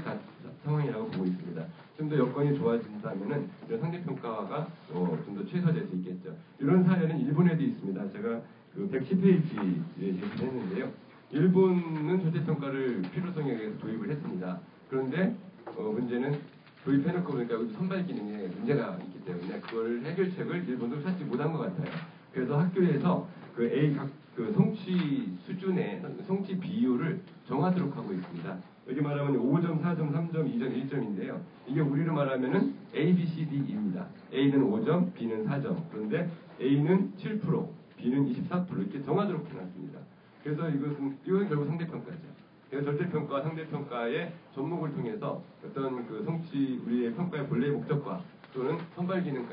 상황이라고 보고 있습니다. 좀 더 여건이 좋아진다면은 이런 상대평가가 좀 더 최소화될 수 있겠죠. 이런 사례는 일본에도 있습니다. 제가 그 110페이지에 제시했는데요. 일본은 절대평가를 필요성에 의해서 도입을 했습니다. 그런데 문제는 도입해놓고 보니까 선발 기능에 문제가 있기 때문에 그걸 해결책을 일본도 찾지 못한 것 같아요. 그래서 학교에서 그 A 그 성취 수준의 성취 비율을 정하도록 하고 있습니다. 여기 말하면 5점, 4점, 3점, 2점, 1점인데요. 이게 우리로 말하면은 A, B, C, D입니다. A는 5점, B는 4점. 그런데 A는 7%, B는 24% 이렇게 정하도록 해놨습니다. 그래서 이것은 결국 상대평가죠. 그래서 절대평가와 상대평가의 접목을 통해서 어떤 그 성취 우리의 평가의 본래의 목적과 또는 선발 기능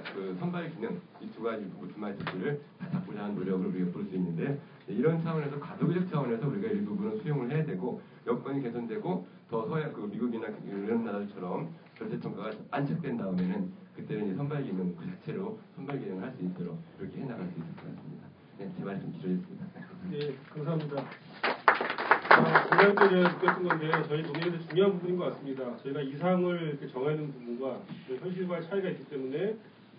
이 두 가지 두 마리 토끼를 다 잡고자 하는 노력을 우리가 볼 수 있는데 이런 차원에서 과도기적 차원에서 우리가 일부분은 수용을 해야 되고 여건이 개선되고 더 서양 그 미국이나 이런 나라들처럼 절대평가가 안착된 다음에는 그때는 이 선발 기능 그 자체로 선발 기능을 할 수 있도록 그렇게 해나갈 수 있을 것 같습니다. 네, 제 말이 좀 길어졌습니다. 네, 감사합니다. 공약 때 제가 느꼈던 건데 저희 동의에도 중요한 부분인 것 같습니다. 저희가 이상을 이렇게 정해놓은 부분과 현실과의 차이가 있기 때문에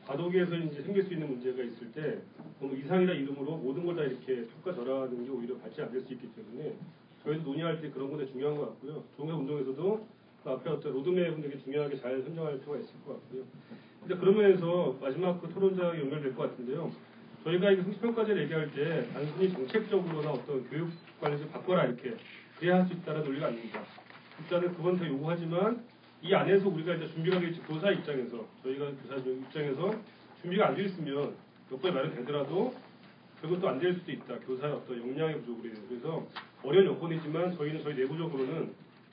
과도기에서 이제 생길 수 있는 문제가 있을 때 너무 이상이라 이름으로 모든 걸 다 이렇게 평가절하하는 게 오히려 같이 안 될 수 있기 때문에 저희도 논의할 때 그런 것도 중요한 것 같고요. 종합운동에서도 그 앞에 어떤 로드맵은 되게 중요하게 잘 선정할 필요가 있을 것 같고요. 근데 그런 면에서 마지막 그 토론자가 연결될 것 같은데요. 저희가 이 성취평가제를 얘기할 때 단순히 정책적으로나 어떤 교육 관련해서 바꿔라 이렇게 그래야 할 수 있다는 논리가 아닙니다. 일단은 그건 더 요구하지만 이 안에서 우리가 이제 준비가 될지 교사 입장에서 저희가 교사 입장에서 준비가 안 돼 있으면 여건이 마련되더라도 결국 또 안 될 수도 있다. 교사의 어떤 역량의 부족으로 인해서. 그래서 어려운 여건이지만 저희는 저희 내부적으로는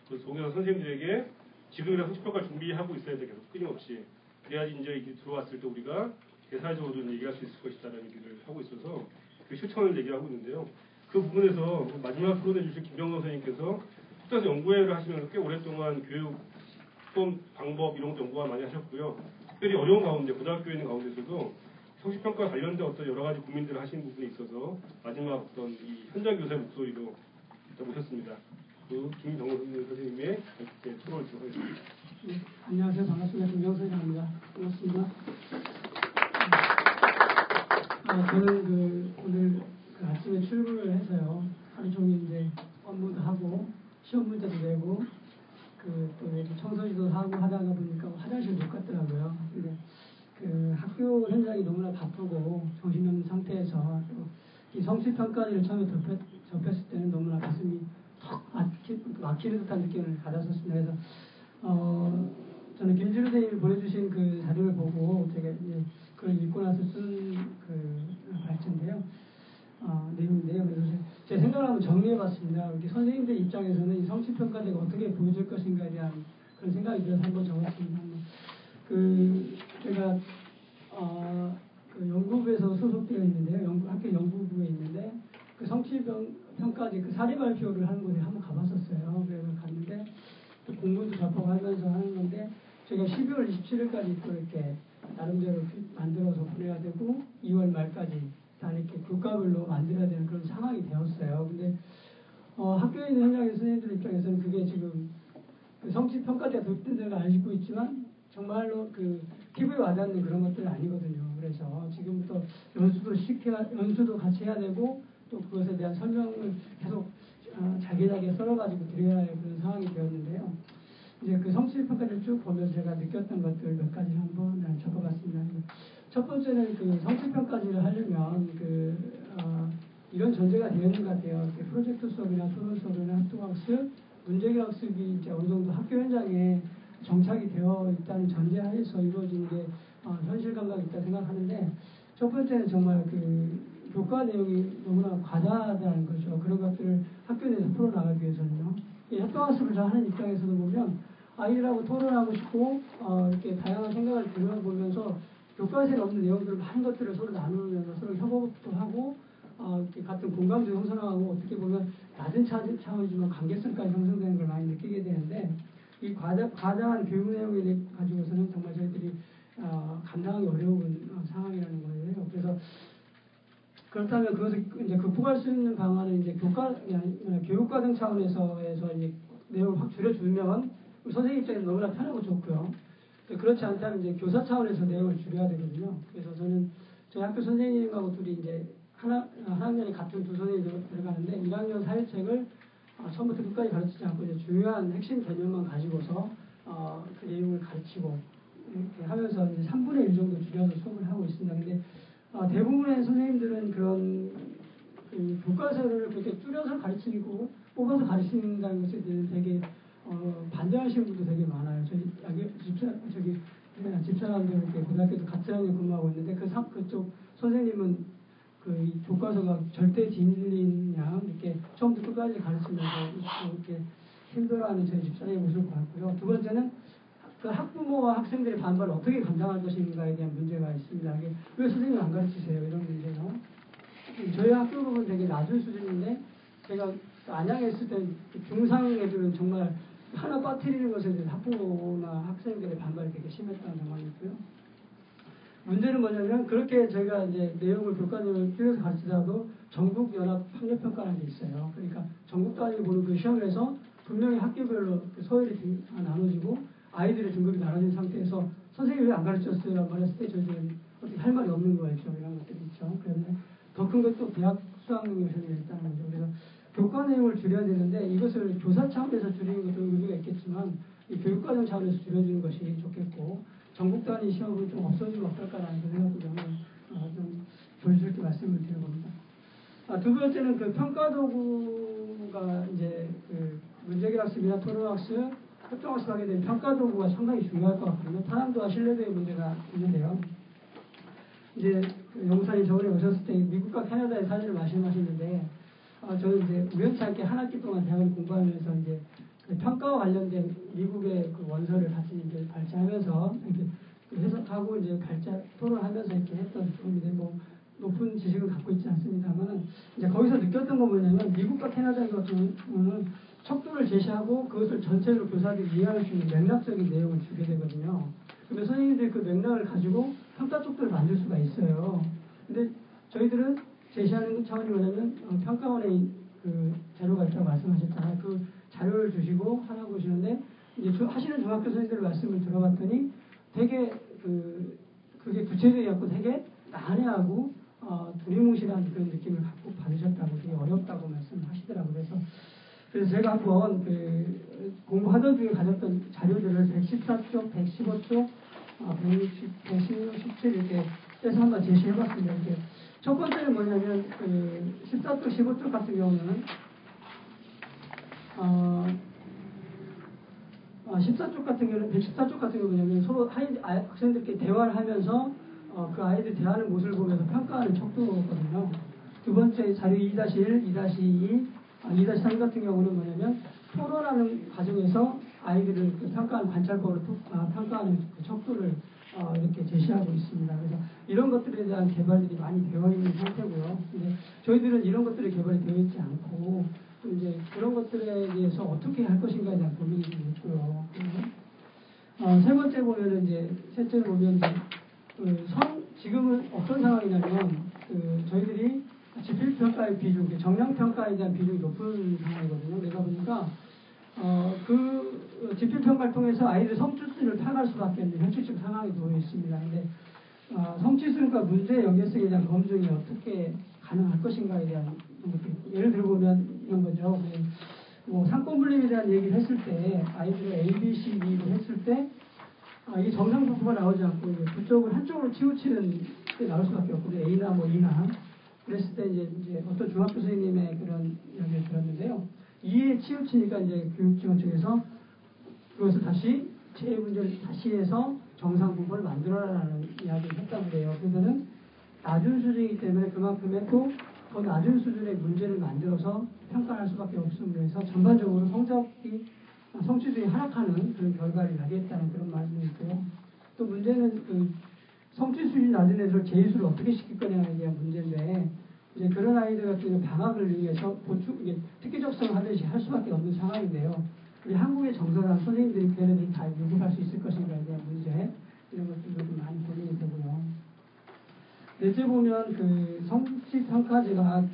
그 동영상 선생님들에게 지금이라도 성취평가 준비하고 있어야 돼 계속 끊임없이. 그래야지 이제 이게 들어왔을 때 우리가 대사적으로도 얘기할 수 있을 것이다라는 얘기를 하고 있어서 그 실천을 얘기하고 있는데요. 그 부분에서 마지막 토론해 주신 김병건 선생님께서 숙자에서 연구회를 하시면서 꽤 오랫동안 교육 수업 방법 이런 것도 연구가 많이 하셨고요. 특별히 어려운 가운데 고등학교에 있는 가운데서도 성취평가 관련된 어떤 여러 가지 고민들을 하시는 부분에 있어서 마지막 어떤 이 현장 교사의 목소리로 모셨습니다. 그 김병건 선생님의 토론을 들어보겠습니다. 안녕하세요. 반갑습니다. 김병선입니다. 반갑습니다. 저는 오늘 아침에 출근을 해서요. 하루 종일 이제 업무도 하고 시험 문제도 내고 또 이렇게 청소지도 하고 하다가 보니까 화장실 못 갔더라고요. 근데 그 학교 현장이 너무나 바쁘고 정신없는 상태에서 또 이 성취평가를 처음에 접했을 때는 너무나 가슴이 턱 막히는 듯한 느낌을 받았었습니다. 그래서 저는 김지루 선생님이 보내주신 그 자료를 보고 제가 이제 그걸 읽고 나서 쓴 그 발제인데요. 내용인데요. 그래서 제 생각을 한번 정리해봤습니다. 이렇게 선생님들 입장에서는 이 성취평가제가 어떻게 보여줄 것인가에 대한 그런 생각이 들어서 한번 적었습니다. 제가 그 연구부에서 소속되어 있는데요. 학교 연구부에 있는데 그 성취평가제 그 사례 발표를 하는 곳에 한번 가봤었어요. 그래서 갔는데 또 공부도 접하면서 하는 건데 저희가 12월 27일까지 또 이렇게 나름대로 만들어서 보내야 되고 2월 말까지 다 이렇게 교과별로 만들어야 되는 그런 상황이 되었어요. 근데 학교에 있는 현장의 선생님들 입장에서는 그게 지금 그 성취평가제가 도입된 줄 알고 있지만 정말로 그 피부에 와닿는 그런 것들은 아니거든요. 그래서 지금부터 연수도 같이 해야 되고 또 그것에 대한 설명을 계속 자기자기 썰어가지고 드려야 할 그런 상황이 되었는데요. 이제 그 성취평가를 쭉 보면서 제가 느꼈던 것들 몇 가지 한번 적어봤습니다. 첫 번째는 그 성취평가제를 하려면 이런 전제가 되어 있는 것 같아요. 프로젝트 수업이나 토론 수업이나 학습, 문제기 학습이 이제 어느 정도 학교 현장에 정착이 되어 있다는 전제하에서 이루어지는 게 현실 감각이 있다 생각하는데 첫 번째는 정말 교과 내용이 너무나 과다하다는 거죠. 그런 것들을 학교 내에서 풀어나가기 위해서는요. 이 협동학습을 하는 입장에서도 보면 아이들하고 토론하고 싶고 이렇게 다양한 생각을 들어보면서 교과서에 없는 내용들 많은 것들을 서로 나누면서 서로 협업도 하고 이렇게 같은 공감도 형성하고 어떻게 보면 낮은 차원이지만 관계성까지 형성되는 걸 많이 느끼게 되는데 이 과다한 교육 내용에 가지고서는 정말 저희들이 감당하기 어려운 상황이라는 거예요. 그래서 그렇다면 그것을 이제 극복할 수 있는 방안은 이제 교육과정 차원에서 이제 내용을 확 줄여주면 선생님 입장에서 너무나 편하고 좋고요. 그렇지 않다면 이제 교사 차원에서 내용을 줄여야 되거든요. 그래서 저는 저희 학교 선생님하고 둘이 이제 한 학년에 같은 두 선생님이 들어가는데 1학년 사회책을 처음부터 끝까지 가르치지 않고 이제 중요한 핵심 개념만 가지고서 그 내용을 가르치고 이렇게 하면서 이제 3분의 1 정도 줄여서 수업을 하고 있습니다. 근데 대부분의 선생님들은 그런 그 교과서를 그렇게 줄여서 가르치고 뽑아서 가르친다는 것에 대해서 되게 반대하시는 분도 되게 많아요. 집사람들 이렇게 고등학교도 같은 학년에 근무하고 있는데 그쪽 선생님은 그 교과서가 절대 진리인 양 이렇게 처음부터 끝까지 가르치면서 이렇게 힘들어하는 저희 집사람의 모습을 봤고요. 두 번째는 그 학부모와 학생들의 반발을 어떻게 감당할 것인가에 대한 문제가 있습니다. 왜 선생님이 안 가르치세요? 이런 문제가. 저희 학교 부분 되게 낮은 수준인데 제가 안양에 있을 때 중상 애들은 정말 하나 빠뜨리는 것에 대해서 학부모나 학생들의 반발이 되게 심했다는 정황이 있고요. 문제는 뭐냐면 그렇게 저희가 이제 내용을 교과서를 줄여서 가르치더라도 전국연합 학력평가라는 게 있어요. 그러니까 전국 단위로 보는 그 시험에서 분명히 학교별로 서열이 나눠지고 아이들의 등급이 나눠진 상태에서 선생님이 왜 안 가르쳤어요? 라고 말했을 때 저희들은 어떻게 할 말이 없는 거였죠. 이런 것들이 있죠. 그런데 더 큰 것도 대학 수학능력 시험이 있다는 거죠. 그래서 교과 내용을 줄여야 되는데 이것을 교사 차원에서 줄이는 것도 의미가 있겠지만 이 교육과정 차원에서 줄여주는 것이 좋겠고 전국 단위 시험은 좀 없어지면 어떨까라는 생각도 좀 조심스럽게 말씀을 드려봅니다. 두 번째는 그 평가 도구가 이제 그 문제기학습이나 토론학습, 협동학습 하게 되면 평가 도구가 상당히 중요할 것 같거든요. 타당도와 신뢰도의 문제가 있는데요. 이제 영사님 저번에 오셨을 때 미국과 캐나다의 사례를 말씀하셨는데 저는 이제 우연찮게 한 학기 동안 대학을 공부하면서 이제 그 평가와 관련된 미국의 그 원서를 같이 이제 발제하면서 이렇게 해석하고 이제 토론하면서 이렇게 했던 부분인데 뭐 높은 지식을 갖고 있지 않습니다만 이제 거기서 느꼈던 건 뭐냐면 미국과 캐나다 같은 경우는 척도를 제시하고 그것을 전체로 교사들이 이해할 수 있는 맥락적인 내용을 주게 되거든요. 그러면 선생님들이 그 맥락을 가지고 평가 척도를 만들 수가 있어요. 근데 저희들은 제시하는 차원이 뭐냐면 평가원의 그 자료가 있다고 말씀하셨잖아요. 그 자료를 주시고 하라고 하시는데 이제 하시는 중학교 선생님들 말씀을 들어봤더니 되게 그게 구체적이 갖고 되게 난해하고 두리뭉실한 그런 느낌을 갖고 받으셨다고 되게 어렵다고 말씀하시더라고요. 그래서 제가 한번 공부하던 중에 가졌던 자료들을 114쪽, 115쪽, 160, 116, 17 이렇게 해서 한번 제시해봤습니다. 이렇게 첫 번째는 뭐냐면 14쪽, 15쪽 같은 경우는 14쪽 같은 경우는 114쪽 같은 경우는 뭐냐면 서로 학생들끼리 대화를 하면서 그 아이들 대하는 모습을 보면서 평가하는 척도거든요. 두 번째 자료 2-1, 2-2, 2-3 같은 경우는 뭐냐면 토론하는 과정에서 아이들을 평가하는 관찰법으로 평가하는 그 척도를 이렇게 제시하고 있습니다. 그래서 이런 것들에 대한 개발들이 많이 되어 있는 상태고요. 근데 저희들은 이런 것들이 개발이 되어 있지 않고 또 이제 그런 것들에 대해서 어떻게 할 것인가에 대한 고민이 좀 있고요. 세 번째 보면은 이제 셋째 보면 지금은 어떤 상황이냐면 저희들이 지필평가의 비중, 정량평가에 대한 비중이 높은 상황이거든요. 내가 보니까 그 지필평가를 통해서 아이들 성취수를 타갈 수밖에 없는 현실적 상황이 놓여 있습니다. 근데 성취수과 문제의 연계성에 대한 검증이 어떻게 가능할 것인가에 대한 것도 예를 들어보면 이런 거죠. 뭐 상권분립에 대한 얘기를 했을 때 아이들을 A, B, C, D로 했을 때 이 정상 부부가 나오지 않고 그쪽을 한쪽으로 치우치는 게 나올 수밖에 없거든요. A나 뭐 E나. 그랬을 때 이제 어떤 중학교 선생님의 그런 이야기를 들었는데요. 이에 치우치니까 이제 교육지원 쪽에서 그것을 다시 제 문제를 다시 해서 정상 부분을 만들어라라는 이야기를 했다고 그래요. 그래서는 낮은 수준이기 때문에 그만큼의 또 더 낮은 수준의 문제를 만들어서 평가할 수밖에 없습니다. 그래서 전반적으로 성취도가 하락하는 그런 결과를 야기했다는 그런 말씀이 있고요. 또 문제는 그 성취 수준이 낮은 애들 재수를 어떻게 시킬 거냐에 대한 문제인데 이제 그런 아이들 같은 경우 방학을 위해서 이게 특기 적성을 하듯이 할 수밖에 없는 상황인데요. 우리 한국의 정서상 선생님들이 걔네들이 다 유급할 수 있을 것인가에 대한 문제 이런 것들도 좀 많이 고민이 되고요. 넷째 보면 그 성취 평가제가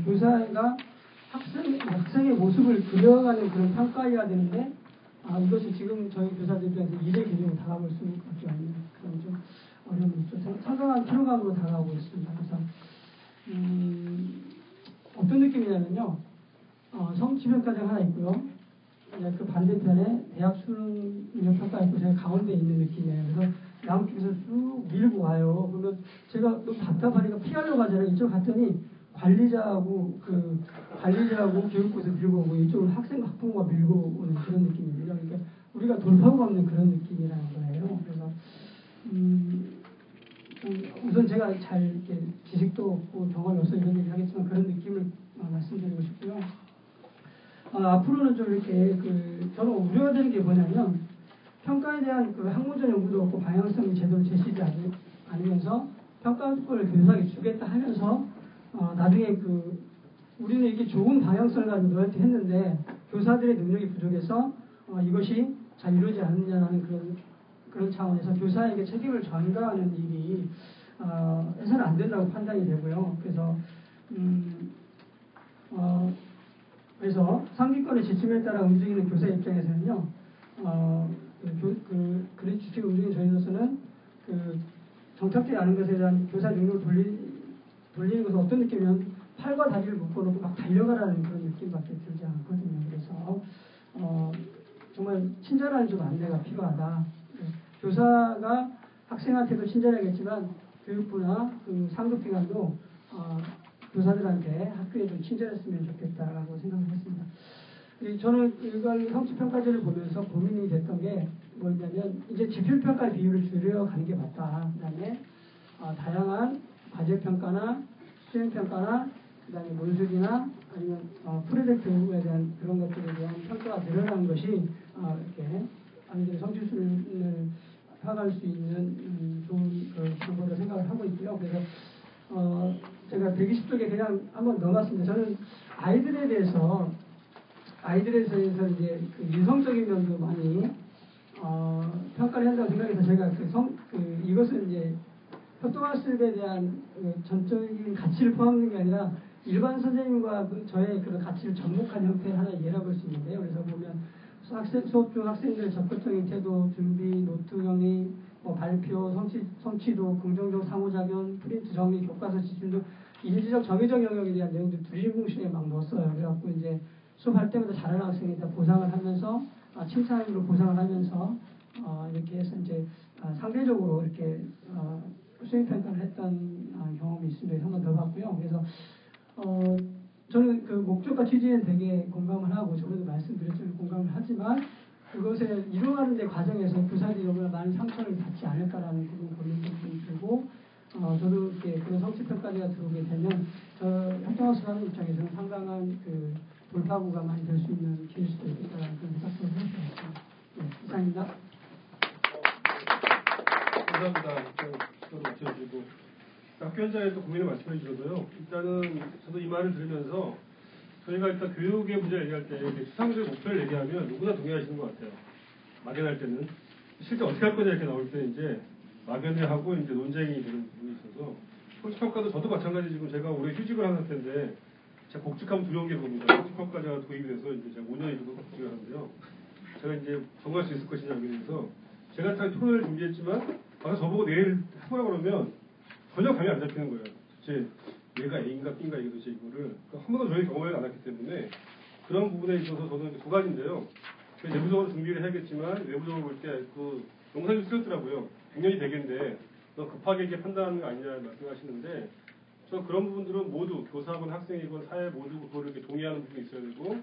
교사가 학생의 모습을 그려가는 그런 평가해야 되는데 이것이 지금 저희 교사들 입장에서 일의 개념으로 다가올 수밖에 없는 그런 좀 어려움이 있죠. 상당한 피로감으로 다가오고 있습니다. 그래서 어떤 느낌이냐면요. 성취평가제가 하나 있고요. 그 반대편에 대학 수능 평가 있고 제가 가운데 있는 느낌이에요. 그래서 양쪽에서 쭉 밀고 와요. 그러면 제가 너무 답답하니까 피하려고 하잖아요. 이쪽 갔더니 관리자하고 교육부에서 밀고 오고 이쪽으로 학부모가 밀고 오는 그런 느낌입니다. 그러니까 우리가 돌파구가 없는 그런 느낌이라는 거예요. 그래서 우선 제가 잘 이렇게 지식도 없고 경험이 없어 이런 얘기를 하겠지만 그런 느낌을 말씀드리고 싶고요. 앞으로는 좀 이렇게 저는 우려되는 게 뭐냐면 평가에 대한 그 학문적 연구도 없고 방향성이 제대로 제시되지 않으면서 평가권을 교사에게 주겠다 하면서 나중에 우리는 이게 좋은 방향성을 가지고 너한테 했는데 교사들의 능력이 부족해서 이것이 잘 이루어지지 않느냐라는 그런 차원에서 교사에게 책임을 전가하는 일이 해서는 안 된다고 판단이 되고요. 그래서 상기권의 지침에 따라 움직이는 교사 입장에서는요. 그런 주식 움직이는 저희로서는 정착되지 않은 것에 대한 교사 능력을 돌리는 것은 어떤 느낌이냐면 팔과 다리를 묶어놓고 막 달려가라는 그런 느낌밖에 들지 않거든요. 그래서 정말 친절한 좀 안내가 필요하다. 교사가 학생한테도 친절하겠지만 교육부나 상급기관도 교사들한테 학교에 좀 친절했으면 좋겠다라고 생각을 했습니다. 저는 이걸 성취평가제를 보면서 고민이 됐던 게 뭐냐면 이제 지표평가 비율을 줄여가는 게 맞다. 그 다음에 다양한 과제평가나 수행평가나 그 다음에 논술이나 아니면 프로젝트에 대한 그런 것들에 대한 평가가 늘어나는 것이 이렇게 아이들의 성취수준을 향할 수 있는 좋은 방법으로 생각을 하고 있고요. 그래서 제가 120쪽에 그냥 한번 넣어봤습니다. 저는 아이들에 대해서 이제 인성적인 면도 많이 평가를 한다고 생각해서 제가 이것은 이제 협동학습에 대한 전적인 가치를 포함하는 게 아니라 일반 선생님과 저의 그런 가치를 접목한 형태의 하나의 예라 볼 수 있는데요. 그래서 보면 수업 중 학생들의 적극적인 태도, 준비, 노트 정리, 발표, 성취도, 긍정적 상호작용, 프린트 정리, 교과서 지침 등 일지적 정의적 영역에 대한 내용들 두리뭉실에 막 넣었어요. 그래갖고 이제 수업할 때마다 잘하는 학생에다 보상을 하면서 칭찬으로 보상을 하면서 이렇게 해서 이제 상대적으로 이렇게 수행평가를 했던 경험이 있습니다. 한번 더 봤고요. 그래서 저는 그 목적과 취지는 되게 공감을 하고 저번에도 말씀드렸지만 공감을 하지만 그것을 이루어가는 데 과정에서 교사들이 얼마나 많은 상처를 받지 않을까라는 그런 고민도 좀 들고 저도 이렇게 그런 성취평가제가 들어오게 되면 협동학습 하는 입장에서는 상당한 돌파구가 많이 될 수 있는 기회일 수도 있겠다라는 그런 생각도 해보셨습니다. 네, 이상입니다. 감사합니다. 저도 맞춰주시고 학교 현장에서 고민을 말씀해 주셔서요. 일단은 저도 이 말을 들으면서 저희가 일단 교육의 문제를 얘기할 때 수상적 목표를 얘기하면 누구나 동의하시는 것 같아요. 막연할 때는 실제 어떻게 할 거냐 이렇게 나올 때 이제 막연히 하고 이제 논쟁이 되는 부분이 있어서 성취평가도 저도 마찬가지 지금 제가 올해 휴직을 한 상태인데 제가 복직하면 두려운 게 뭡니다. 성취평가제가 도입이 돼서 이제 제가 5년이 정도 복직을 하는데요. 제가 이제 적응할 수 있을 것이냐 여기에 대해서 제가 다 토론을 준비했지만 와서 저보고 내일 해보라고 그러면 전혀 감이 안 잡히는 거예요. 도대체 얘가 A인가 B인가 이게 도대체 이거를 한 번도 저희 경험을 안 했기 때문에 그런 부분에 있어서 저는 두 가지인데요. 내부적으로 준비를 해야겠지만 외부적으로 볼 때 영상이 쓰였더라고요. 100년이 되겠는데 너 급하게 이렇게 판단하는 거 아니냐 말씀하시는데 저 그런 부분들은 모두 교사건 학생이건 사회 모두 그거를 이렇게 동의하는 부분이 있어야 되고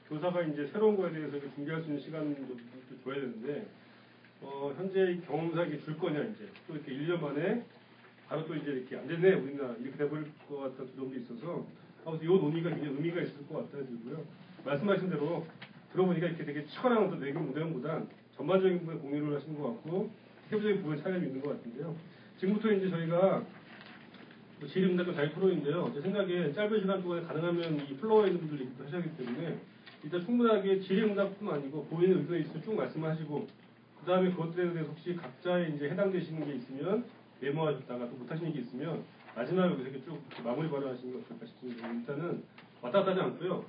교사가 이제 새로운 거에 대해서 준비할 수 있는 시간도 줘야 되는데 현재 경험상 이게 줄 거냐 이제 또 이렇게 1년 만에 바로 또 이제 이렇게 안 되네 우리나라 이렇게 돼버릴 것 같다는 두려움도 있어서 아무튼 이 논의가 굉장히 의미가 있을 것 같다는 들고요. 말씀하신 대로 들어보니까 이렇게 되게 치열한 어떤 내용 무대보단 전반적인 부분에 공유를 하신 것 같고 세부적인 부분에 차이가 있는 것 같은데요. 지금부터 이제 저희가 질의응답 자유 토론인데요. 제 생각에 짧은 시간 동안에 가능하면 이 플로어에 있는 분들 얘기도 하셔야 하기 때문에 일단 충분하게 질의응답뿐만 아니고 보이는 의견이 있으면 쭉 말씀하시고 그 다음에 그것들에 대해서 혹시 각자의 이제 해당되시는 게 있으면 메모하셨다가 또 못하시는 게 있으면 마지막에 여기서 이렇게 쭉 마무리 발언하시는 게 어떨까 싶습니다. 일단은 왔다 갔다 하지 않고요.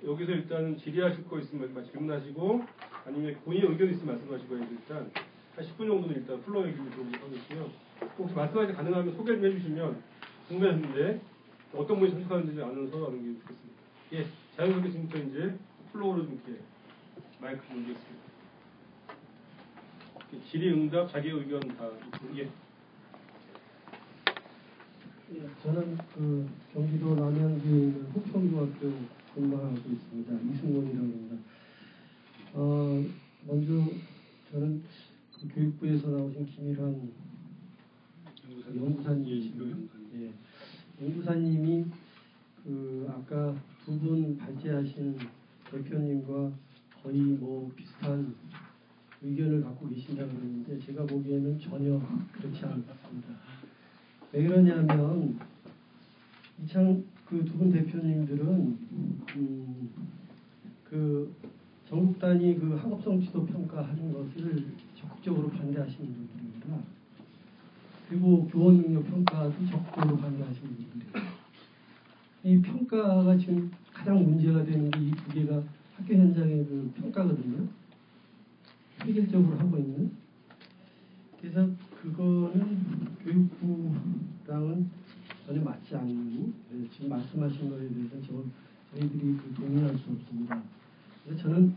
여기서 일단 질의하실 거 있으면 질문하시고 아니면 본인의 의견이 있으면 말씀하시고 해서 일단 한 10분 정도는 일단 플로어 얘기를 들어보도록 하겠고요. 혹시 말씀하실 가능하면 소개 좀 해주시면 궁금했는데 어떤 분이 참석하는지 아는 서로 아는 게 좋겠습니다. 예, 자연스럽게 지금부터 이제 플로어로 좀 이렇게 마이크 좀 올리겠습니다. 질의응답, 자기 의견 다 예. 예, 저는 그 경기도 남양주에 있는 호평중학교 근무하고 있습니다. 이승곤이라고 합니다. 먼저 저는 그 교육부에서 나오신 김일환 연구사님이시고요. 예, 연구사님이 그 아까 두 분 발제하신 대표님과 거의 뭐 비슷한 의견을 갖고 계신다고 그러는데 제가 보기에는 전혀 그렇지 않습니다. 왜 그러냐면 이창 그 두 분 대표님들은 그 전국 단위 그 학업성 지도 평가하는 것을 적극적으로 반대하시는 분들입니다. 그리고 교원 능력 평가도 적극적으로 반대하시는 분들이에요. 이 평가가 지금 가장 문제가 되는 게 이 두 개가 학교 현장의 그 평가거든요. 획일적으로 하고 있는. 그래서 그거는 교육부랑은 전혀 맞지 않는 지금 말씀하신 거에 대해서 저희들이 그 동의할 수 없습니다. 그래서 저는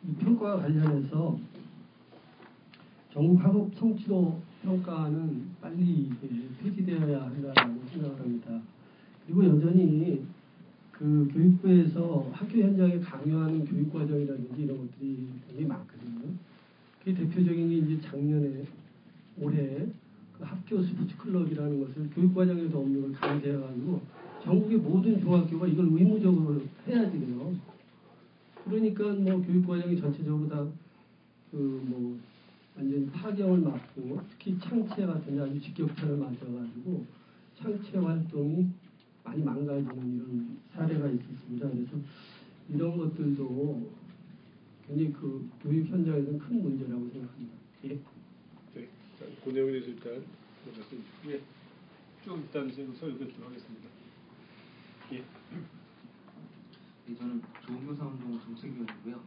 이 평가와 관련해서 전국 학업 성취도 평가는 빨리 폐지되어야 한다고 생각을 합니다. 그리고 여전히 그 교육부에서 학교 현장에 강요하는 교육과정이라든지 이런 것들이 굉장히 많거든요. 그게 대표적인 게 이제 작년에 올해 그 학교 스포츠 클럽이라는 것을 교육과정에도 없는 걸 강제해가지고 전국의 모든 중학교가 이걸 의무적으로 해야 돼요. 그러니까 뭐 교육과정이 전체적으로 다 그 뭐 완전 타격을 맞고 특히 창체 같은 아주 직격탄을 맞아가지고 창체 활동이 많이 망가지는 이런 사례가 있었습니다. 그래서 이런 것들도 굉장히 그 교육 현장에서는 큰 문제라고 생각합니다. 예. 네. 자, 그 내용에 대해서 일단 말씀 주시고 예. 쭉 일단 여기서 읽도록 하겠습니다. 예. 네, 저는 조은교사운동 정책위원이고요.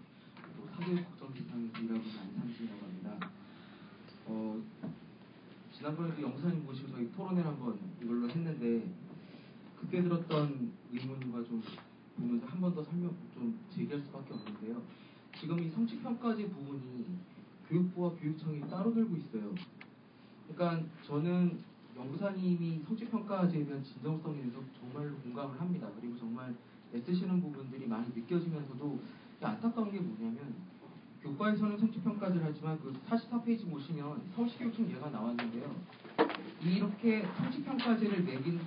또 사교육 걱정지상에서 일하고 있는 안상진이라고 합니다. 지난번에도 영사님 모시고 저희 토론회를 한번 이걸로 했는데 그때 들었던 의문과 좀 보면서 한 번 더 설명 좀 제기할 수밖에 없는데요. 지금 이 성취평가제 부분이 교육부와 교육청이 따로 들고 있어요. 그러니까 저는 연구사님이 성취평가제에 대한 진정성에 대해서 정말로 공감을 합니다. 그리고 정말 애쓰시는 부분들이 많이 느껴지면서도 안타까운 게 뭐냐면 교과에서는 성취평가제를 하지만 그 44페이지 보시면 서울시교육청 예가 나왔는데요. 이렇게 성취평가제를 매긴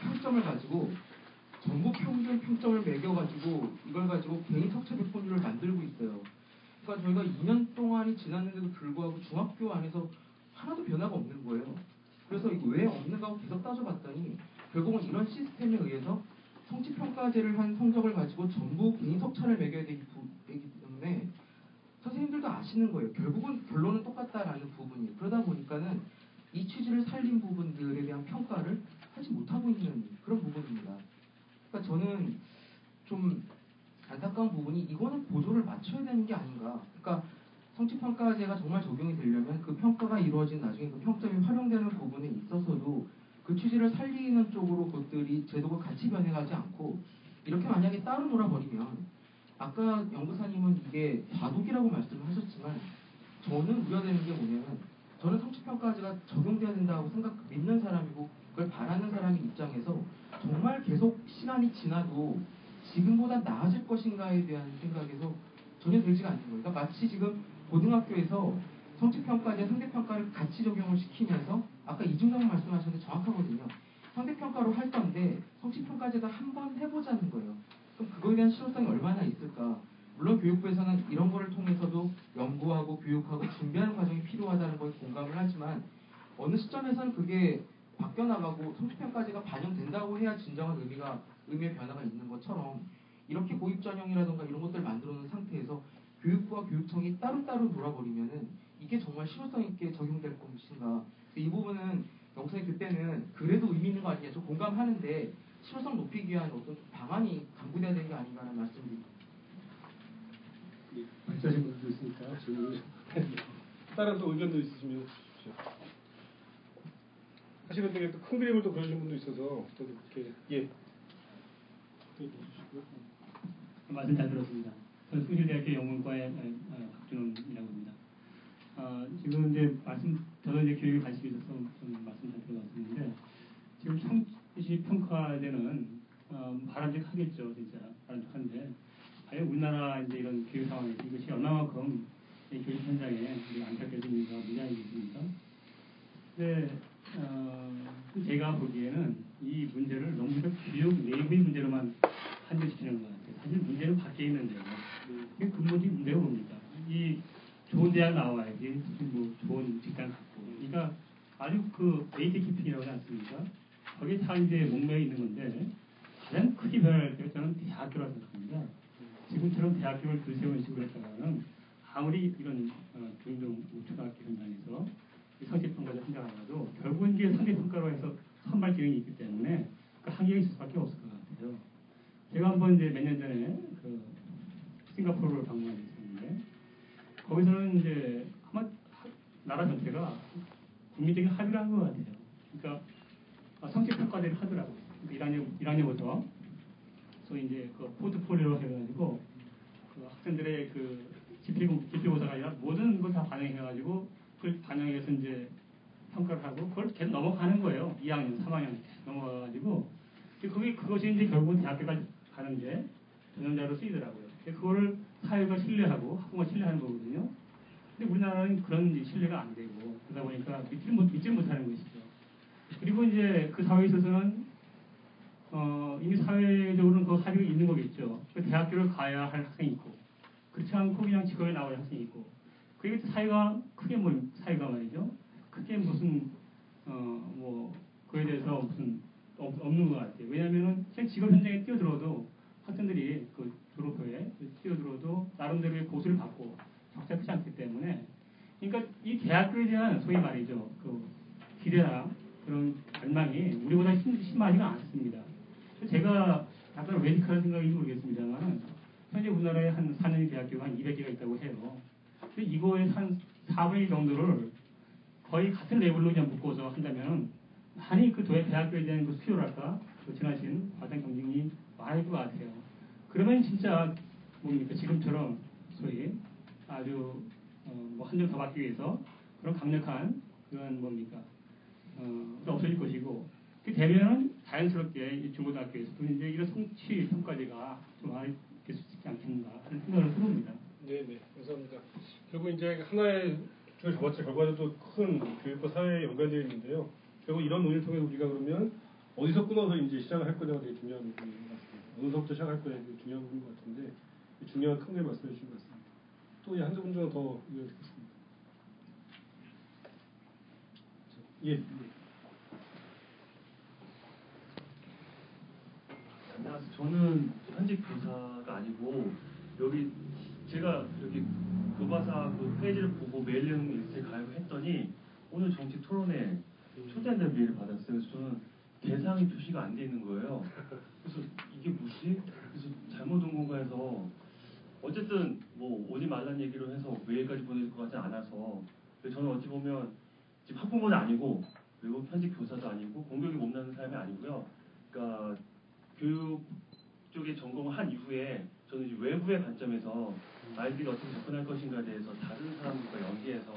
평점을 가지고 전국 평균 평점을 매겨가지고 이걸 가지고 개인 석차 백분율을 만들고 있어요. 그러니까 저희가 2년 동안이 지났는데도 불구하고 중학교 안에서 하나도 변화가 없는 거예요. 그래서 이거 왜 없는가 하고 계속 따져봤더니 결국은 이런 시스템에 의해서 성취평가제를 한 성적을 가지고 전부 개인 석차를 매겨야 되기 때문에 선생님들도 아시는 거예요. 결국은 결론은 똑같다라는 부분이. 그러다 보니까는 이 취지를 살린 부분들에 대한 평가를 하지 못하고 있는 그런 부분입니다. 그러니까 저는 좀 안타까운 부분이 이거는 보조를 맞춰야 되는 게 아닌가. 그러니까 성취평가제가 정말 적용이 되려면 그 평가가 이루어진 나중에 그 평점이 활용되는 부분에 있어서도 그 취지를 살리는 쪽으로 그것들이 제도가 같이 변해가지 않고 이렇게 만약에 따로 놀아버리면 아까 연구사님은 이게 과도기라고 말씀을 하셨지만 저는 우려되는 게 뭐냐면 저는 성취평가제가 적용돼야 된다고 믿는 사람이고 그걸 바라는 사람의 입장에서 정말 계속 시간이 지나도 지금보다 나아질 것인가에 대한 생각에서 전혀 들지가 않는 거예요. 그러니까 마치 지금 고등학교에서 성취평가제, 상대평가를 같이 적용을 시키면서 아까 이중경 말씀하셨는데 정확하거든요. 상대평가로 할 건데 성취평가제도 한번 해보자는 거예요. 그럼 그거에 대한 실효성이 얼마나 있을까? 물론 교육부에서는 이런 거를 통해서도 연구하고 교육하고 준비하는 과정이 필요하다는 걸 공감을 하지만 어느 시점에서는 그게 바뀌어나가고 성취평가제가 반영된다고 해야 진정한 의미의 변화가 있는 것처럼 이렇게 고입전형이라던가 이런 것들을 만들어 놓은 상태에서 교육부와 교육청이 따로따로 놀아버리면은 이게 정말 실효성 있게 적용될 것인가. 이 부분은 영선이 그때는 그래도 의미 있는 거 아니냐. 저 공감하는데 실효성 높이기 위한 어떤 방안이 강구돼야 되는 게 아닌가라는 말씀드립니다. 발자신 분들도 있으니까 질문을 다른 또 의견도 있으시면 주십시오. 사실은 되게 또 큰 그림을 또 그려주신 분도 있어서 저도 그렇게 말씀 잘 들었습니다. 저는 수실대학교 영문과의 박준원이라고 합니다. 지금 이제 저도 이제 교육에 관심이 있어서 좀 말씀 잘 들어봤는데 지금 성취평가제는 바람직하겠죠, 진짜 바람직한데 과연 우리나라 이제 이런 교육 상황에서 이것이 얼마만큼 교육 현장에 안착되는가 문제가 있습니까? 근데 제가 보기에는 이 문제를 너무 교육 내부의 문제로만 한정시키는 것 같아요. 사실 문제는 밖에 있는데요. 이게 근본적인 문제가 뭡니까? 이 좋은 대학 나와야지 뭐 좋은 직장 갖고. 그러니까 아주 그 ATKP라고 하지 않습니까? 거기에 다 이제 목매여 있는 건데 가장 크게 변할 때가 저는 대학교라고 생각합니다. 지금처럼 대학교를 들세우는 식으로 했다가는 아무리 이런 중등 초등학교 현장에서 성취평가를 생각하더라도 결국은 이게 상대평가로 해서 선발 기능이 있기 때문에 그 한계가 있을 수밖에 없을 것 같아요. 제가 한번 이제 몇 년 전에 그 싱가포르를 방문한 적이 있었는데 거기서는 이제 아마 나라 전체가 국민적인 합의를 한 것 같아요. 그러니까 성취평가제를 하더라고요. 그러니까 1학년부터 소위 이제 그 포트폴리오로 해가지고 그 학생들의 그 지필고사가 아니라 모든 걸 다 반영해가지고 그걸 반영해서 이제 평가를 하고 그걸 계속 넘어가는 거예요. 2학년, 3학년 넘어가가지고 그것이 이제 결국은 대학교까지 가는데 전형자로 쓰이더라고요. 그거를 사회가 신뢰하고 학부모가 신뢰하는 거거든요. 근데 우리나라는 그런 신뢰가 안 되고 그러다 보니까 믿지 못하는 것이죠. 그리고 이제 그 사회에 있어서는 이미 사회적으로는 그 합의가 있는 거겠죠. 그 대학교를 가야 할 학생이 있고 그렇지 않고 그냥 직업에 나올 학생이 있고 그게 사회가 크게 사회가 말이죠. 크게 무슨 뭐 그에 대해서 무슨 없는 것 같아요. 왜냐하면은 그냥 직업 현장에 뛰어들어도 학생들이 그 졸업후에 뛰어들어도 나름대로의 고수를 받고 적자 크지 않기 때문에 그러니까 이 대학교에 대한 소위 말이죠. 그 기대나 그런 갈망이 우리보다 심하지가 않습니다. 제가 약간 웨디컬한 생각인지 모르겠습니다만 현재 우리나라에 한 4년제 대학교가 한 200개가 있다고 해요. 근데 이거의 한 4분의 1 정도를 거의 같은 레벨로 그냥 묶어서 한다면 많이 그 대학교에 대한 그 수요랄까 그 지나친 과장 경쟁이 많을 것 같아요. 그러면 진짜 뭡니까 지금처럼 소위 아주 뭐 한 점 더 받기 위해서 그런 강력한 그런 뭡니까 없어질 것이고 그 되면은 자연스럽게 이 중고등학교에서도 이제 이런 성취 평가제가 좀 많이 될 수 있지 않겠는가 하는 생각을 해봅니다. 네네 감사합니다. 결국 이제 하나의 저번째 결과도 큰 교육과 사회에 연관되어 있는데요. 결국 이런 논의를 통해서 우리가 그러면 어디서 끊어서 이제 시작을 할 거냐가 되게 중요한 부분인 것 같습니다. 어느서부터 시작할 거냐 되게 중요한 부분인 것 같은데 중요한 큰 걸 말씀해 주신 것 같습니다. 또 한두 분 정도 더 의견 듣겠습니다. 예. 안녕하세요. 저는 현직 교사가 아니고 여기 제가 여기 교과사 그 페이지를 보고 메일링 리스트에 가입했더니 오늘 정치 토론에 초대한다는 메일을 받았어요. 그래서 저는 대상이 표시가 안 돼 있는 거예요. 그래서 이게 뭐지? 그래서 잘못 온 건가 해서 어쨌든 뭐 오지 말란 얘기로 해서 메일까지 보내줄 것 같지 않아서 저는 어찌 보면 지금 학부모는 아니고 그리고 현직 교사도 아니고 공격이 몸나는 사람이 아니고요. 그러니까 교육 쪽에 전공을 한 이후에 저는 이제 외부의 관점에서 아이들이 어떻게 접근할 것인가에 대해서 다른 사람들과 연계해서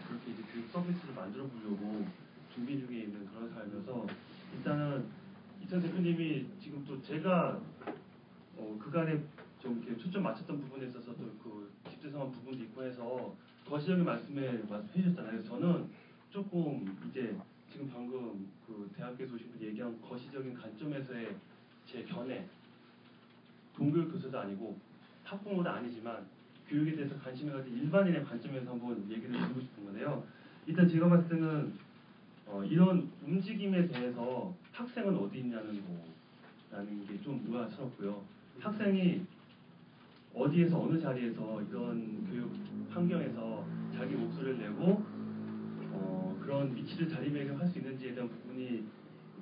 그렇게 이제 교육 서비스를 만들어 보려고 준비 중에 있는 그런 사람이어서 일단은 이찬 대표님이 지금 또 제가 그간에 좀 이렇게 초점 맞췄던 부분에 있어서 또 그 집대성한 부분도 있고 해서 거시적인 말씀해 주셨잖아요. 그래서 저는 조금 이제 지금 방금 그 대학교에서 오신 분 얘기한 거시적인 관점에서의 제 견해, 동교육 교수도 아니고 학부모도 아니지만 교육에 대해서 관심을 가진 일반인의 관점에서 한번 얘기를 드리고 싶은 건데요. 일단 제가 봤을 때는 이런 움직임에 대해서 학생은 어디 있냐는 거라는 게 좀 의아스럽고요. 학생이 어디에서 어느 자리에서 이런 교육 환경에서 자기 목소리를 내고 그런 위치를 자리매김할 수 있는지에 대한 부분이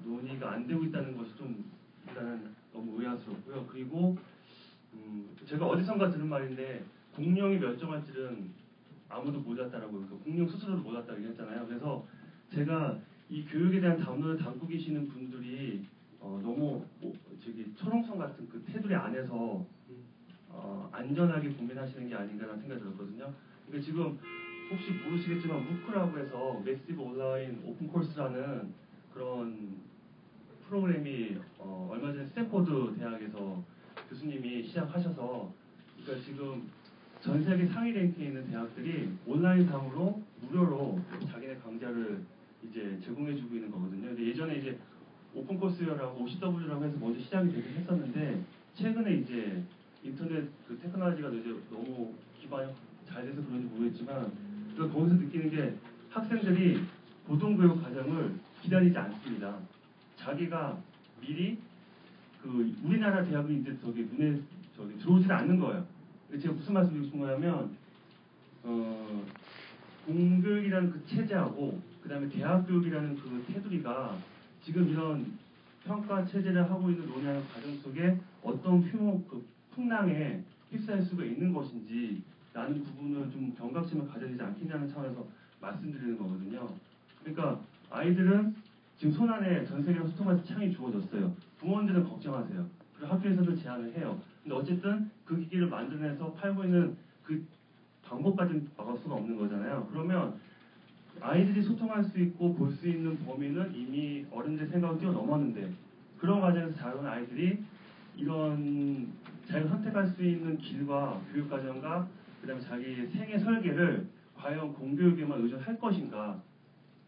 논의가 안 되고 있다는 것이 좀 일단은 너무 의아스럽고요. 그리고 제가 어디선가 들은 말인데 공룡이 멸종할 줄은 아무도 몰랐다라고, 그러니까 공룡 스스로도 몰랐다고 얘기했잖아요. 그래서 제가 이 교육에 대한 담론을 담고 계시는 분들이 너무 저기 초롱성 같은 그 테두리 안에서 안전하게 고민하시는 게 아닌가라는 생각이 들었거든요. 그러니까 지금 혹시 모르시겠지만 무크라고 해서 매시브 온라인 오픈 코र्स라는 그런 프로그램이 얼마 전에 스탠포드 대학에서 교수님이 시작하셔서, 그러니까 지금 전 세계 상위 랭킹에 있는 대학들이 온라인상으로 무료로 자기네 강좌를 이제 제공해주고 있는 거거든요. 근데 예전에 이제 오픈코스웨어라고 OCW라고 해서 먼저 시작이 되긴 했었는데, 최근에 이제 인터넷 그 테크놀로지가 이제 너무 기반이 잘 돼서 그런지 모르겠지만, 그러니까 거기서 느끼는 게 학생들이 고등교육 과정을 기다리지 않습니다. 자기가 미리 그 우리나라 대학은 이제 눈에 들어오지 않는 거예요. 제가 무슨 말씀드리고 싶은 거냐면 공교육이라는 그 체제하고 그 다음에 대학교육이라는 그 테두리가 지금 이런 평가 체제를 하고 있는 논의하는 과정 속에 어떤 풍랑에 휩싸일 수가 있는 것인지 라는 부분을 좀 경각심을 가져야 되지 않겠냐는 차원에서 말씀드리는 거거든요. 그러니까 아이들은 지금 손안에 전 세계로 소통할 창이 주어졌어요. 부모님들은 걱정하세요. 그리고 학교에서도 제안을 해요. 근데 어쨌든 그 기기를 만들어내서 팔고 있는 그 방법까지는 막을 수가 없는 거잖아요. 그러면 아이들이 소통할 수 있고 볼 수 있는 범위는 이미 어른들 생각을 뛰어넘었는데, 그런 과정에서 자라는 아이들이 이런 자기가 선택할 수 있는 길과 교육과정과 그 다음에 자기의 생애 설계를 과연 공교육에만 의존할 것인가,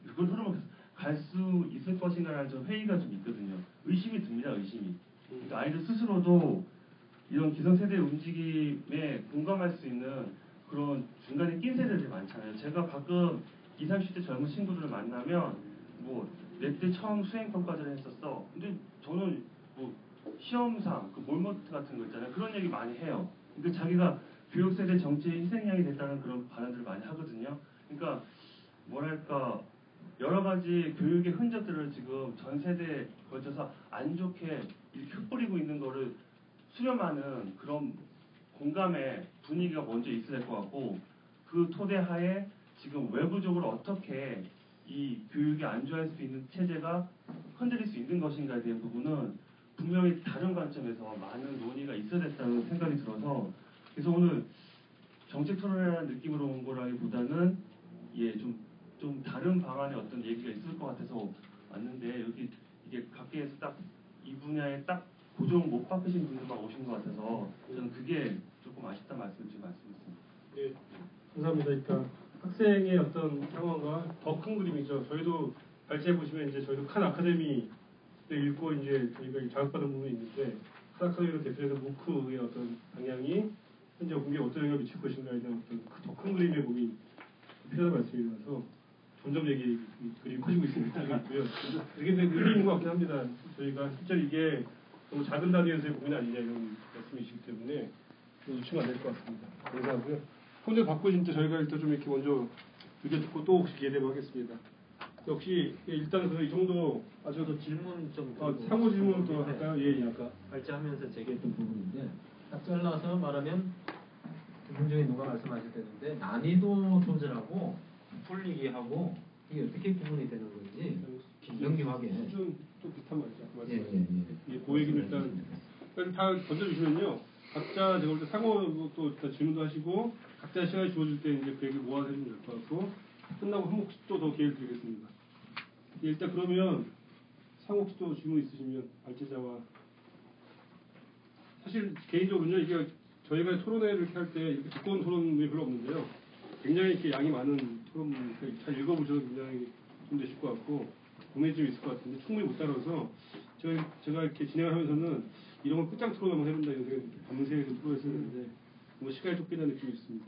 그걸 흐름을 갈 수 있을 것인가라는 좀 회의가 좀 있거든요. 의심이 듭니다. 의심이. 그러니까 아이들 스스로도 이런 기성세대의 움직임에 공감할 수 있는 그런 중간에 낀 세대들이 많잖아요. 제가 가끔 20, 30대 젊은 친구들을 만나면 내 때 처음 수행평가제를 했었어. 근데 저는 시험상 그 몰모트 같은 거 있잖아요. 그런 얘기 많이 해요. 그러니까 자기가 교육세대 정치의 희생양이 됐다는 그런 발언들을 많이 하거든요. 그러니까 뭐랄까 여러 가지 교육의 흔적들을 지금 전 세대에 걸쳐서 안 좋게 이렇게 흩뿌리고 있는 거를 수렴하는 그런 공감의 분위기가 먼저 있어야 될 것 같고, 그 토대 하에 지금 외부적으로 어떻게 이 교육이 안주할 수 있는 체제가 흔들릴 수 있는 것인가에 대한 부분은 분명히 다른 관점에서 많은 논의가 있어야 됐다는 생각이 들어서, 그래서 오늘 정책 토론이라는 느낌으로 온 거라기보다는 좀 다른 방안의 어떤 얘기가 있을 것 같아서 왔는데, 여기 이게 각계에서 딱 이 분야에 딱 고정 못 박으신 분들만 오신 것 같아서 저는 그게 조금 아쉽다 말씀을 지금 말씀드렸습니다. 네, 감사합니다. 그러니까 학생의 어떤 상황과 더 큰 그림이죠. 저희도 발제해 보시면 이제 저희도 칸 아카데미 읽고 이제 저희가 자극받은 부분이 있는데, 칸 아카데미로 대표해서 무크의 어떤 방향이 현재 공부에 어떤 영향을 미칠 것인가에 대한 어떤 더 큰 그림의 고민 필요한 말씀이라서 점점 그림이 커지고 있는 생각이 있고요. 이게 의미인 것 같긴 합니다. 저희가 실제로 이게 너무 작은 단위에서의 고민 아니냐 이런 말씀이시기 때문에 놓치면 안 될 것 같습니다. 감사하고요. 혼자 바꾸신 때 저희가 일단 좀 이렇게 먼저 의견 듣고 또 혹시 기회 되면 하겠습니다. 역시 일단 이 정도 아주 저도 질문 좀 상호 질문 또 할까요? 예, 아까 발제하면서 제기했던 부분인데, 딱 잘라서 말하면 김중에 누가 말씀하셨다는데 난이도 조절하고 풀리기하고 이게 어떻게 구분이 되는 건지 명료하게. 수준 또 비슷한 말이죠. 예. 그 얘기는 일단 다 던져주시면요. 각자 제가 볼 때 상호 또 질문도 하시고 각자 시간이 주어질 때 이제 그 얘기 모아서 해주면 될 것 같고, 끝나고 한 목씩 또 더 기회를 드리겠습니다. 예, 일단 그러면 상호 혹시 또 질문 있으시면 발제자와, 사실 개인적으로는요, 이게 저희가 토론회를 이렇게 할 때 이렇게 두꺼운 토론이 별로 없는데요. 굉장히 이렇게 양이 많은 토론을 잘 읽어보셔도 굉장히 좀 되실 것 같고, 고민이 좀 있을 것 같은데 충분히 못 다뤄서 제가 이렇게 진행을 하면서는 이런 걸 끝장 토론 한번 해본다 이런 생각이 밤새 좀 프로했었는데 뭔가 시간이 쫓기는 느낌이 있습니다.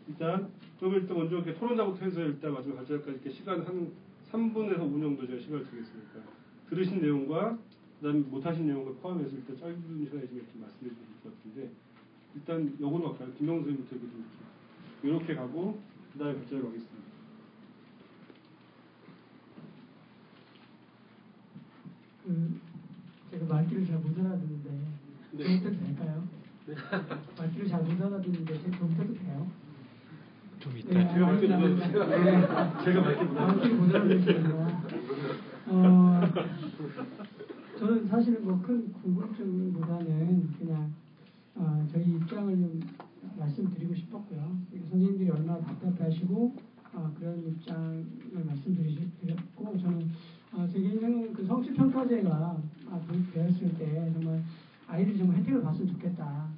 일단 그럼 일단 먼저 이렇게 토론자부터 해서 일단 마지막 발제까지 이렇게 시간 한 3분에서 5분 정도 제가 시간을 드리겠습니다. 들으신 내용과 그다음에 못하신 내용을 포함해서 일단 짧은 시간에 좀 이렇게 말씀드릴 것 같은데 일단 역으로 갈까요? 김명수 선생님부터 이렇게 가고 그다음에 발제로 가겠습니다. 제가 말귀를 잘 못 알아듣는데 네. 좀 해도 될까요? 네. 말귀를 잘 못 알아듣는데 좀 해도 돼요? 좀 이따 제가 말귀 못 알아듣겠습니다. 제가 말귀 못 알아듣겠습니다. 저는 사실은 뭐 큰 궁금증보다는 그냥 저희 입장을 좀 말씀드리고 싶었고요. 선생님들이 얼마나 답답해하시고 그런 입장을 말씀드렸고 저는 제 개인적으로 그 성취평가제가 도입되었을 때 정말 아이들이 정말 혜택을 봤으면 좋겠다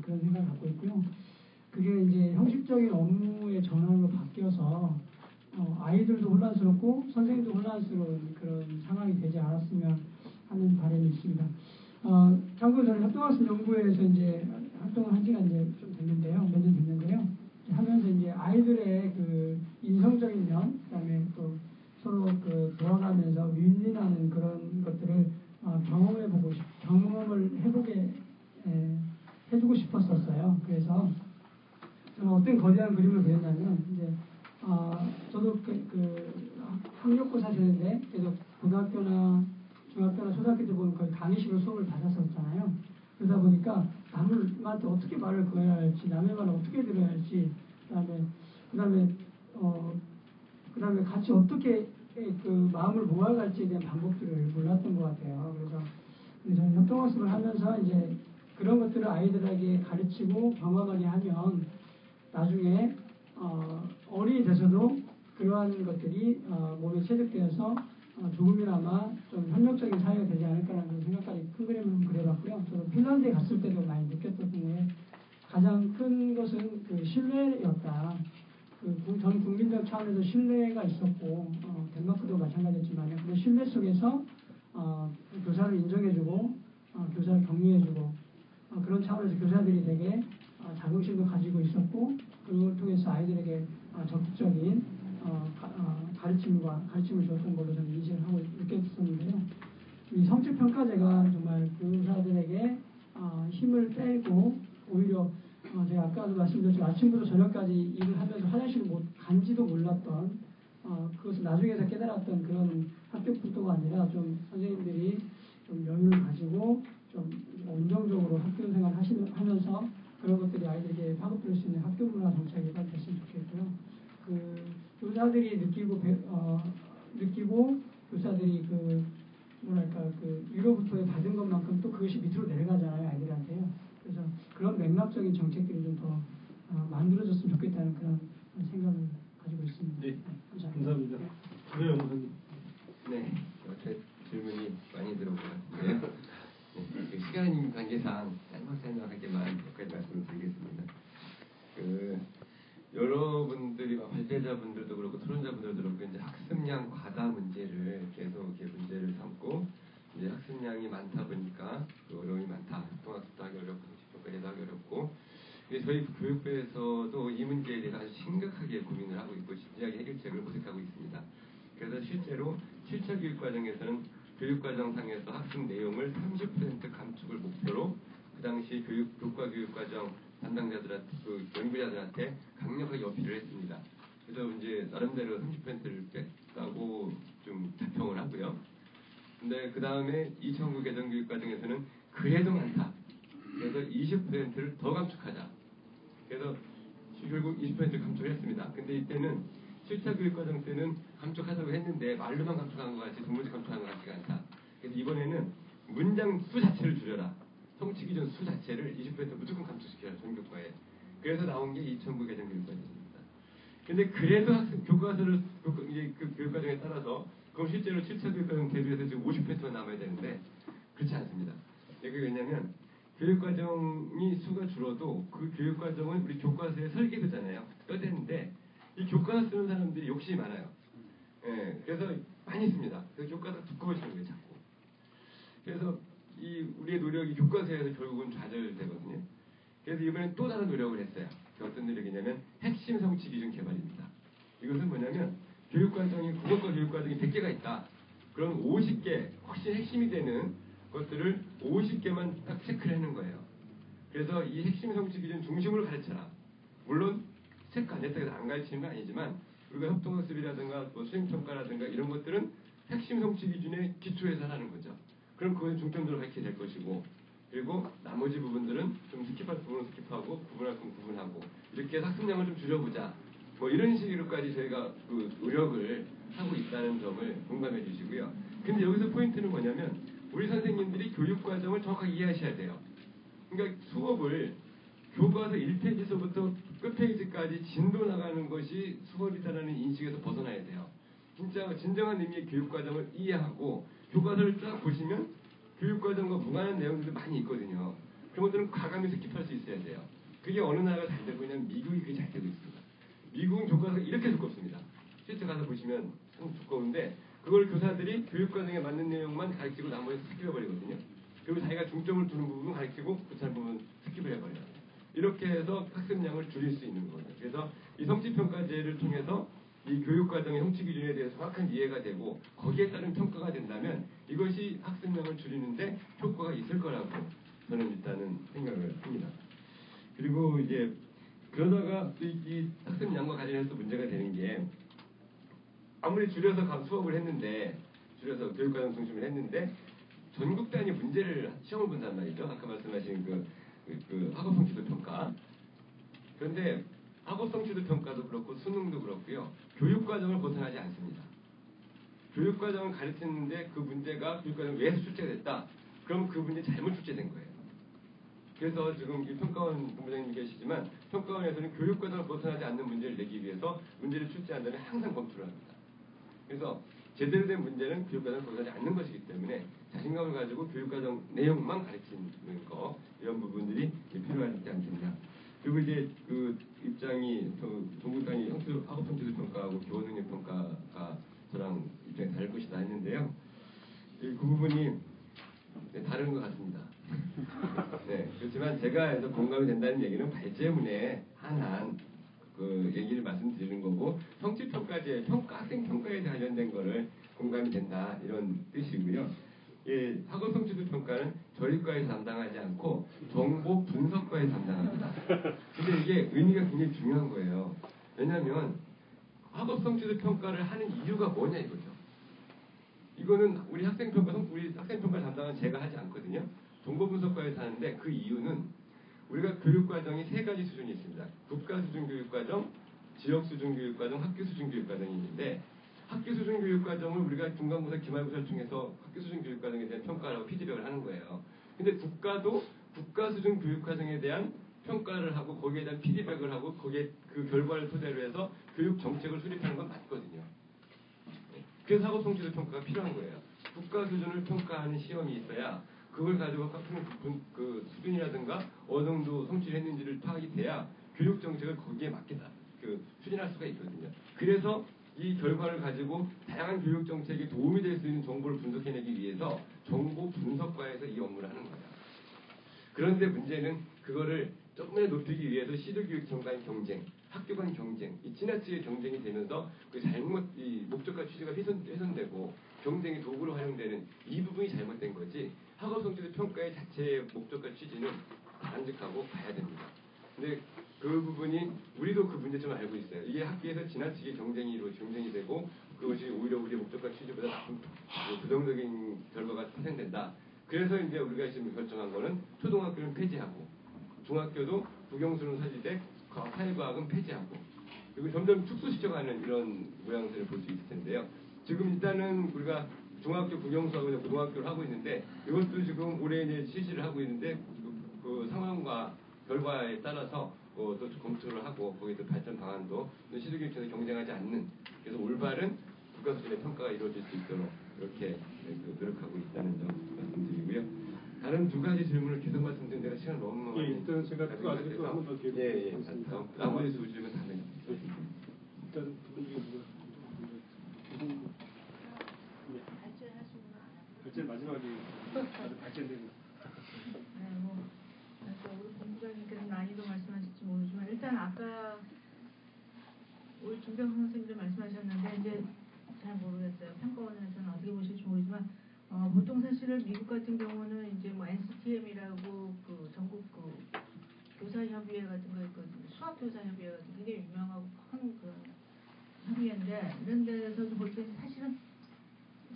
그런 생각을 갖고 있고요. 그게 이제 형식적인 업무의 전환으로 바뀌어서 아이들도 혼란스럽고 선생님도 혼란스러운 그런 상황이 되지 않았으면 하는 바람이 있습니다. 참고로 저는 협동학습 연구회에서 이제 활동을 한 지가 이제 좀 됐는데요, 몇 년 됐는데요. 하면서 이제 아이들의 그 인성적인 면, 그다음에 또 서로 그 도와가면서 윈윈하는 그런 것들을 경험을 해보게 해주고 싶었었어요. 그래서 저는 어떤 거대한 그림을 그렸냐면 이제 저도 학력고사 되는데 그래도 고등학교나 중학교나 초등학교 때 보면 거의 강의식으로 수업을 받았었잖아요. 그러다 보니까 남한테 어떻게 말을 걸어야 할지, 남의 말을 어떻게 들어야 할지, 그다음에 같이 어떻게 그 마음을 모아갈지에 대한 방법들을 몰랐던 것 같아요. 그래서 저는 협동학습을 하면서 이제 그런 것들을 아이들에게 가르치고 경험하게 하면 나중에 어른이 돼서도 그러한 것들이 몸에 체득되어서 조금이나마 좀 협력적인 사회가 되지 않을까라는 생각까지 큰 그림을 한번 그려봤고요. 저도 핀란드에 갔을 때도 많이 느꼈던 게 가장 큰 것은 그 신뢰였다. 전 국민적 차원에서 신뢰가 있었고 덴마크도 마찬가지였지만 그 신뢰 속에서 교사를 인정해주고 교사를 격려해주고 그런 차원에서 교사들이 되게 자긍심도 가지고 있었고 그걸 통해서 아이들에게 적극적인 가르침을 줬던 걸로 저는 인식을 하고 느꼈었는데요. 이 성취평가제가 정말 교사들에게 힘을 빼고 오히려 제가 아까도 말씀드렸지만 아침부터 저녁까지 일을 하면서 화장실을 못 간지도 몰랐던 그것을 나중에서 깨달았던 그런 학교 풍토가 아니라 좀 선생님들이 좀 여유를 가지고 좀 온정적으로 학교 생활을 하면서 그런 것들이 아이들에게 파급될 수 있는 학교 문화 정착이 됐으면 좋겠고요. 그 교사들이 느끼고 교사들이 위로부터 받은 것만큼 또 그것이 밑으로 내려가잖아요, 아이들한테요. 그래서 그런 맥락적인 정책들이 좀 더 만들어졌으면 좋겠다는 그런 생각을 가지고 있습니다. 네, 감사합니다. 네, 제 질문이 많이 들어온 것 같은데요. 네, 시간 관계상 짤막하게만 몇 가지 말씀을 드리겠습니다. 여러분들이 발제자분들도 그렇고 토론자분들도 그렇고 이제 학습량 과다 문제를 계속 이렇게 문제를 삼고 이제 학습량이 많다 보니까 어려움이 많다. 통학습도 하기 어렵고 성취평가제도 하기 어렵고 저희 교육부에서도 이 문제에 대해서 아주 심각하게 고민을 하고 있고 진지하게 해결책을 모색하고 있습니다. 그래서 실제로 7차 교육과정에서는 교육과정상에서 학습 내용을 30% 감축을 목표로 그 당시 교과교육과정 담당자들한테 연구자들한테 강력하게 어필을 했습니다. 그래서 이제 나름대로 30%를 뺐다고 좀 자평을 하고요. 근데 그 다음에 2009 개정교육과정에서는 그래도 많다. 그래서 20%를 더 감축하자. 그래서 결국 20% 감축을 했습니다. 근데 이때는 7차 교육과정 때는 감축하자고 했는데 말로만 감축한 것 같이 동물적 감축한 것 같지가 않다. 그래서 이번에는 문장 수 자체를 줄여라. 성취 기준 수 자체를 20% 무조건 감축시켜라. 전교과에. 그래서 나온 게 2009 개정교육과정입니다. 근데 그래도 교과서를 그 교육과정에 따라서 그럼 실제로 7차 교육과정 대비해서 지금 50%만 남아야 되는데 그렇지 않습니다. 이게 왜냐하면 교육과정이 수가 줄어도 그 교육과정은 우리 교과서에 설계되잖아요. 떠대는데 이 교과서 쓰는 사람들이 욕심이 많아요. 예, 그래서 많이 있습니다. 그래서 교과서 두꺼워지는 거예요, 자꾸. 그래서 이 우리의 노력이 교과서에서 결국은 좌절되거든요. 그래서 이번엔 또 다른 노력을 했어요. 어떤 노력이냐면 핵심 성취 기준 개발입니다. 이것은 뭐냐면 교육과정이 국어과 교육과정이 100개가 있다. 그럼 50개 훨씬 핵심이 되는 것들을 50개만 딱 체크를 하는 거예요. 그래서 이 핵심 성취 기준 중심으로 가르쳐라. 물론 체크 안 했다고 해서 안 가르치는 건 아니지만 우리가 협동학습이라든가 뭐 수행평가라든가 이런 것들은 핵심 성취 기준에 기초해서 하는 거죠. 그럼 그것을 중점적으로 가르쳐야 될 것이고, 그리고 나머지 부분들은 좀 스킵할 부분은 스킵하고 구분할 부분은 구분하고 이렇게 해서 학습량을 좀 줄여보자. 뭐 이런 식으로까지 저희가 그 노력을 하고 있다는 점을 공감해 주시고요. 근데 여기서 포인트는 뭐냐면 우리 선생님들이 교육과정을 정확하게 이해하셔야 돼요. 그러니까 수업을 교과서 1페이지서부터 끝페이지까지 진도 나가는 것이 수업이다라는 인식에서 벗어나야 돼요. 진짜 진정한 의미의 교육과정을 이해하고 교과서를 딱 보시면 교육과정과 무관한 내용들이 많이 있거든요. 그런 것들은 과감히 스킵할 수 있어야 돼요. 그게 어느 나라가 잘 되고 있냐면 미국이 그게 잘 되고 있습니다. 미국은 교과서가 이렇게 두껍습니다. 실제 가서 보시면 좀 두꺼운데 그걸 교사들이 교육과정에 맞는 내용만 가르치고 나머지 스킵해버리거든요. 그리고 자기가 중점을 두는 부분은 가르치고 그렇지 부분은 스킵을 해버려요. 이렇게 해서 학습량을 줄일 수 있는 거죠. 그래서 이 성취평가제를 통해서 이 교육과정의 성취 기준에 대해서 정확한 이해가 되고 거기에 따른 평가가 된다면 이것이 학습량을 줄이는데 효과가 있을 거라고 저는 일단은 생각을 합니다. 그리고 이제 그러다가 이 학습량과 관련해서 문제가 되는 게 아무리 줄여서 수업을 했는데 줄여서 교육과정 중심을 했는데 전국 단위 문제를 시험을 본단 말이죠. 아까 말씀하신 그 학업 성취도 평가. 그런데 학업 성취도 평가도 그렇고 수능도 그렇고요. 교육과정을 벗어나지 않습니다. 교육과정을 가르치는데 그 문제가 교육과정 외에서 출제됐다. 그럼 그 문제 잘못 출제된 거예요. 그래서 지금 이 평가원 본부장님 계시지만 평가원에서는 교육과정을 벗어나지 않는 문제를 내기 위해서 문제를 출제한다면 항상 검토를 합니다. 그래서 제대로 된 문제는 교육과정을 벗어나지 않는 것이기 때문에 자신감을 가지고 교육과정 내용만 가르치는 거 이런 부분들이 필요하지 않겠냐. 그리고 이제 그 입장이 전국 단위 학업 성취도 평가하고 교원 능력 평가가 저랑 입장이 다를 것이다 했는데요. 그 부분이 다른 것 같습니다. 네, 그렇지만 제가 해서 공감이 된다는 얘기는 발제문에 한한 그 얘기를 말씀드리는 거고 성취평가제 학생 평가에 관련된 거를 공감이 된다 이런 뜻이고요. 예, 학업 성취도 평가는 저희 과에서 담당하지 않고 정보 분석과에서 담당합니다. 근데 이게 의미가 굉장히 중요한 거예요. 왜냐하면 학업 성취도 평가를 하는 이유가 뭐냐 이거죠. 이거는 우리 학생평가 담당은 제가 하지 않거든요. 정보 분석과에서 하는데 그 이유는 우리가 교육과정이 세 가지 수준이 있습니다. 국가수준교육과정, 지역수준교육과정, 학교수준교육과정이 있는데 학교수준교육과정을 우리가 중간고사, 기말고사를 통해서 학교수준교육과정에 대한 평가를 하고 피드백을 하는 거예요. 근데 국가도 국가수준교육과정에 대한 평가를 하고 거기에 대한 피드백을 하고 거기에 그 결과를 토대로 해서 교육정책을 수립하는 건 맞거든요. 그래서 학업성취도 평가가 필요한 거예요. 국가수준을 평가하는 시험이 있어야 그걸 가지고 학생 그 수준이라든가 어느 정도 성취를 했는지를 파악이 돼야 교육 정책을 거기에 맞게 추진할 수가 있거든요. 그래서 이 결과를 가지고 다양한 교육 정책에 도움이 될 수 있는 정보를 분석해내기 위해서 정보 분석과에서 이 업무를 하는 거예요. 그런데 문제는 그거를 조금에 높이기 위해서 시도교육청 간 경쟁, 학교 간 경쟁, 이 지나치게 경쟁이 되면서 그 이 목적과 취지가 훼손되고 경쟁이 도구로 활용되는 이 부분이 잘못된 거지 학업 성취도 평가의 자체의 목적과 취지는 바람직하고 봐야 됩니다. 근데 그 부분이 우리도 그 문제점을 알고 있어요. 이게 학교에서 지나치게 경쟁이 되고 그것이 오히려 우리의 목적과 취지보다 나쁜 부정적인 결과가 파생된다. 그래서 이제 우리가 지금 결정한 거는 초등학교는 폐지하고 중학교도 국영수는 사지되 사회과학은 폐지하고 그리고 점점 축소시켜가는 이런 모양새를 볼 수 있을 텐데요. 지금 일단은 우리가 중학교 국영수하고 고등학교를 하고 있는데 이것도 지금 올해 이제 실시를 하고 있는데 그 상황과 결과에 따라서 또 검토를 하고 거기에 또 발전 방안도 시도교육청에서 경쟁하지 않는 그래서 올바른 국가수준의 평가가 이루어질 수 있도록 이렇게 노력하고 있다는 점 말씀드리고요. 다른 두 가지 질문을 계속 말씀드리는 데가 시간 너무 많이 일단 제가 또 아직도 한 번 더 기회를 드리겠습니다. 나머지 두 질문 다 내겠습니다. 일단 두 분 중에 누가 주시면 됩니다. 네, 우리 본부장님께서 난이도 말씀하실지 모르지만 일단 아까 우리 김병수 선생님도 말씀하셨는데 이제 잘 모르겠어요. 평가원에서는 어떻게 보실지 모르지만 보통 사실은 미국 같은 경우는 이제 뭐 NCTM이라고 그 전국 그 교사협의회 같은 거 있거든요. 수학교사협의회 같은 게 굉장히 유명하고 큰 그런 협의회인데 이런 데서도 볼 때 사실은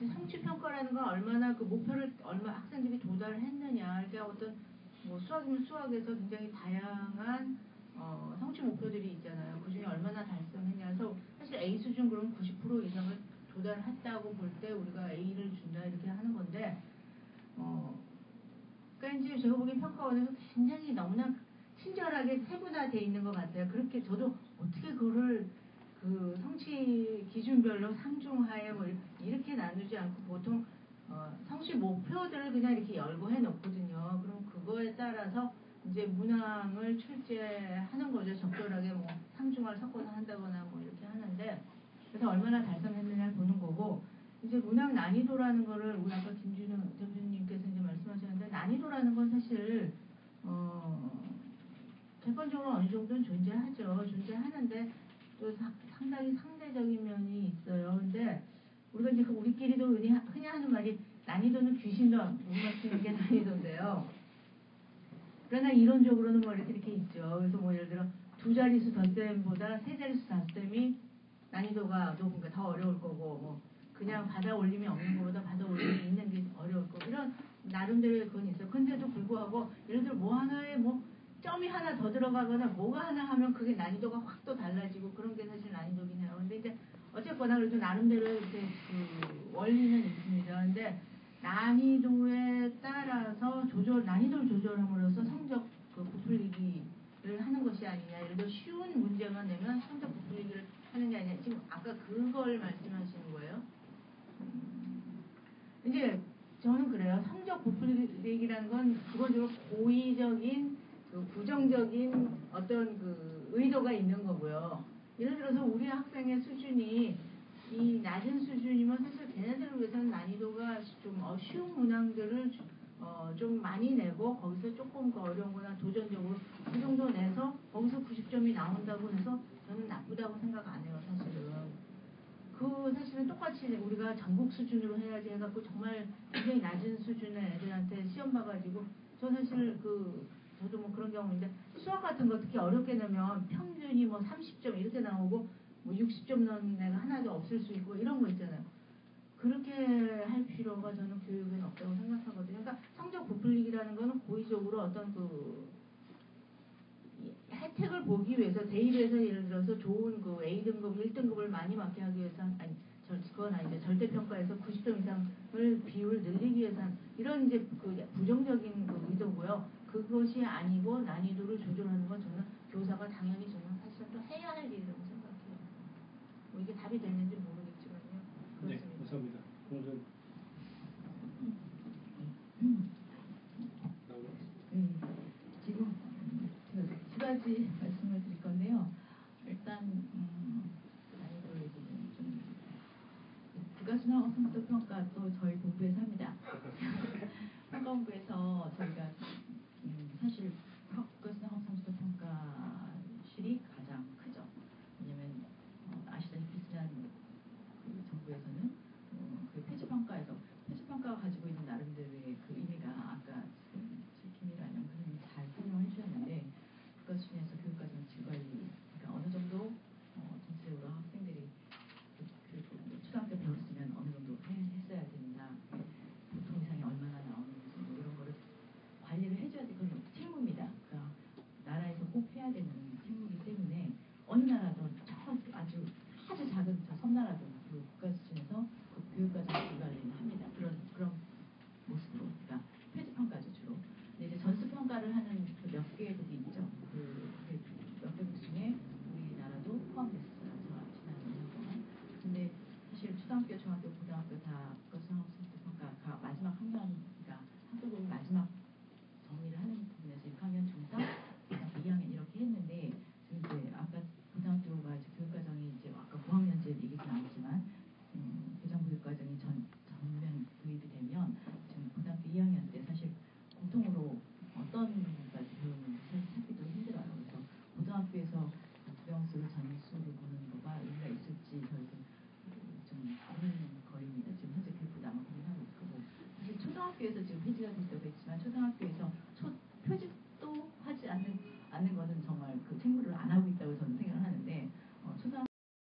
성취평가라는 건 얼마나 그 목표를 학생들이 도달했느냐. 그러니까 어떤 뭐 수학이면 수학에서 굉장히 다양한 성취 목표들이 있잖아요. 그 중에 얼마나 달성했냐. 그래서 사실 A 수준 그럼 90% 이상을 도달했다고 볼 때 우리가 A를 준다 이렇게 하는 건데 그러니까 이제 제가 보기엔 평가원에서 굉장히 너무나 친절하게 세분화되어 있는 것 같아요. 그렇게 저도 어떻게 그거를 그 성취 기준별로 상중하에 뭐 이렇게 나누지 않고 보통 성취 목표들을 그냥 이렇게 열고 해놓거든요. 그럼 그거에 따라서 이제 문항을 출제하는 거죠. 적절하게 뭐 상중하를 섞어서 한다거나 뭐 이렇게 하는데 그래서 얼마나 달성했느냐를 보는 거고 이제 문항 난이도라는 거를 우리 아까 김준우 대표님께서 이제 말씀하셨는데 난이도라는 건 사실 객관적으로 어느 정도는 존재하죠. 존재하는데 또 상당히 상대적인 면이 있어요. 근데 우리가 이제 우리끼리도 흔히 하는 말이 난이도는 귀신도 못 맞추는 게 난이도인데요. 그러나 이론적으로는 뭐 이렇게 있죠. 그래서 뭐 예를 들어 2자릿수 덧셈보다 3자릿수 덧셈이 난이도가 높으니까 더 어려울 거고 뭐 그냥 받아 올림이 없는 것보다 받아 올림이 있는 게 어려울 거고 이런 나름대로의 그건 있어요. 근데도 불구하고 예를 들어 뭐 하나에 뭐 점이 하나 더 들어가거나 뭐가 하나 하면 그게 난이도가 확 또 달라지고 그런 게 사실 난이도긴 해요. 근데 이제 어쨌거나 그래도 나름대로의 이렇게 그 원리는 있습니다. 근데 난이도에 따라서 난이도를 조절함으로써 성적 그 부풀리기를 하는 것이 아니냐. 예를 들어 쉬운 문제만 내면 성적 부풀리기를 하는 게 아니냐. 지금 아까 그걸 말씀하시는 거예요. 이제 저는 그래요. 성적 부풀리기라는 건 기본적으로 고의적인 그 부정적인 어떤 그 의도가 있는 거고요. 예를 들어서 우리 학생의 수준이 이 낮은 수준이면 사실 걔네들을 위해서는 난이도가 좀 쉬운 문항들을 좀 많이 내고 거기서 조금 더 어려운 거나 도전적으로 그 정도 내서 거기서 90점이 나온다고 해서 저는 나쁘다고 생각 안 해요. 사실은 똑같이 우리가 전국 수준으로 해야지 해갖고 정말 굉장히 낮은 수준의 애들한테 시험 봐가지고 저 사실 저도 뭐 그런 경우인데 수학 같은 거 특히 어렵게 내면 평균이 뭐 30점 이렇게 나오고 뭐 60점 넣는 애가 하나도 없을 수 있고 이런 거 있잖아요. 그렇게 할 필요가 저는 교육엔 없다고 생각하거든요. 그러니까 성적 부풀리기라는 거는 고의적으로 어떤 혜택을 보기 위해서 대입에서 예를 들어서 좋은 그 A등급, 1등급을 많이 맞게 하기 위해서 그건 아니죠. 절대평가에서 90점 이상을 비율을 늘리기 위해서 이런 이제 그 부정적인 그 의도고요. 그것이 아니고 난이도를 조절하는 건 저는 교사가 당연히 저는 사실 또 해야 할 일이라고 생각해요. 뭐 이게 답이 됐는지 모르겠지만요. 네, 그렇습니다. 감사합니다. 오늘은 지금 두 가지 말씀을 드릴 건데요. 일단 난이도 얘기는 좀 국가순환 성적 평가도 저희 본부에서 합니다. 평가본부에서 저희가 사실 국가순환 성적 평가실이 가장 크죠. 왜냐면 아시다시피 지난 그 정부에서는 그 폐지평가가 가지고 있는 나름대로의 그 의미가 아까 김일환 선생님이 잘 설명해 주셨는데 국가수준에서 교육과정 질관리 그러니까 어느 정도 전체적으로 학생들이 초등학교 배웠으면 어느 정도 했어야 된다. 보통 이상이 얼마나 나오는지 뭐 이런 거를 관리를 해줘야 돼. 그건 책무입니다. 그러니까 나라에서 꼭 해야 되는 책무이기 때문에 어느 나라도 아주 작은 섬나라도 그 국가 수준에서 그 교육과정 질관리를 합니다. 그런 모습으로. 그러니까 폐지평가죠 주로. 근데 이제 전수평가를 하는 그 몇 개국이 있죠. 몇 개국 중에 우리나라도 포함됐어요. 지난 2년 동안. 근데 사실 초등학교, 중학교, 고등학교 다 국가수학평가가 마지막 학년, 그러니까 학교별 마지막 정리를 하는 부분에서 6학년 중상, 2학년 이렇게 했는데 지금 초등학교에서 지금 폐지가 됐다고 했지만 초등학교에서 표지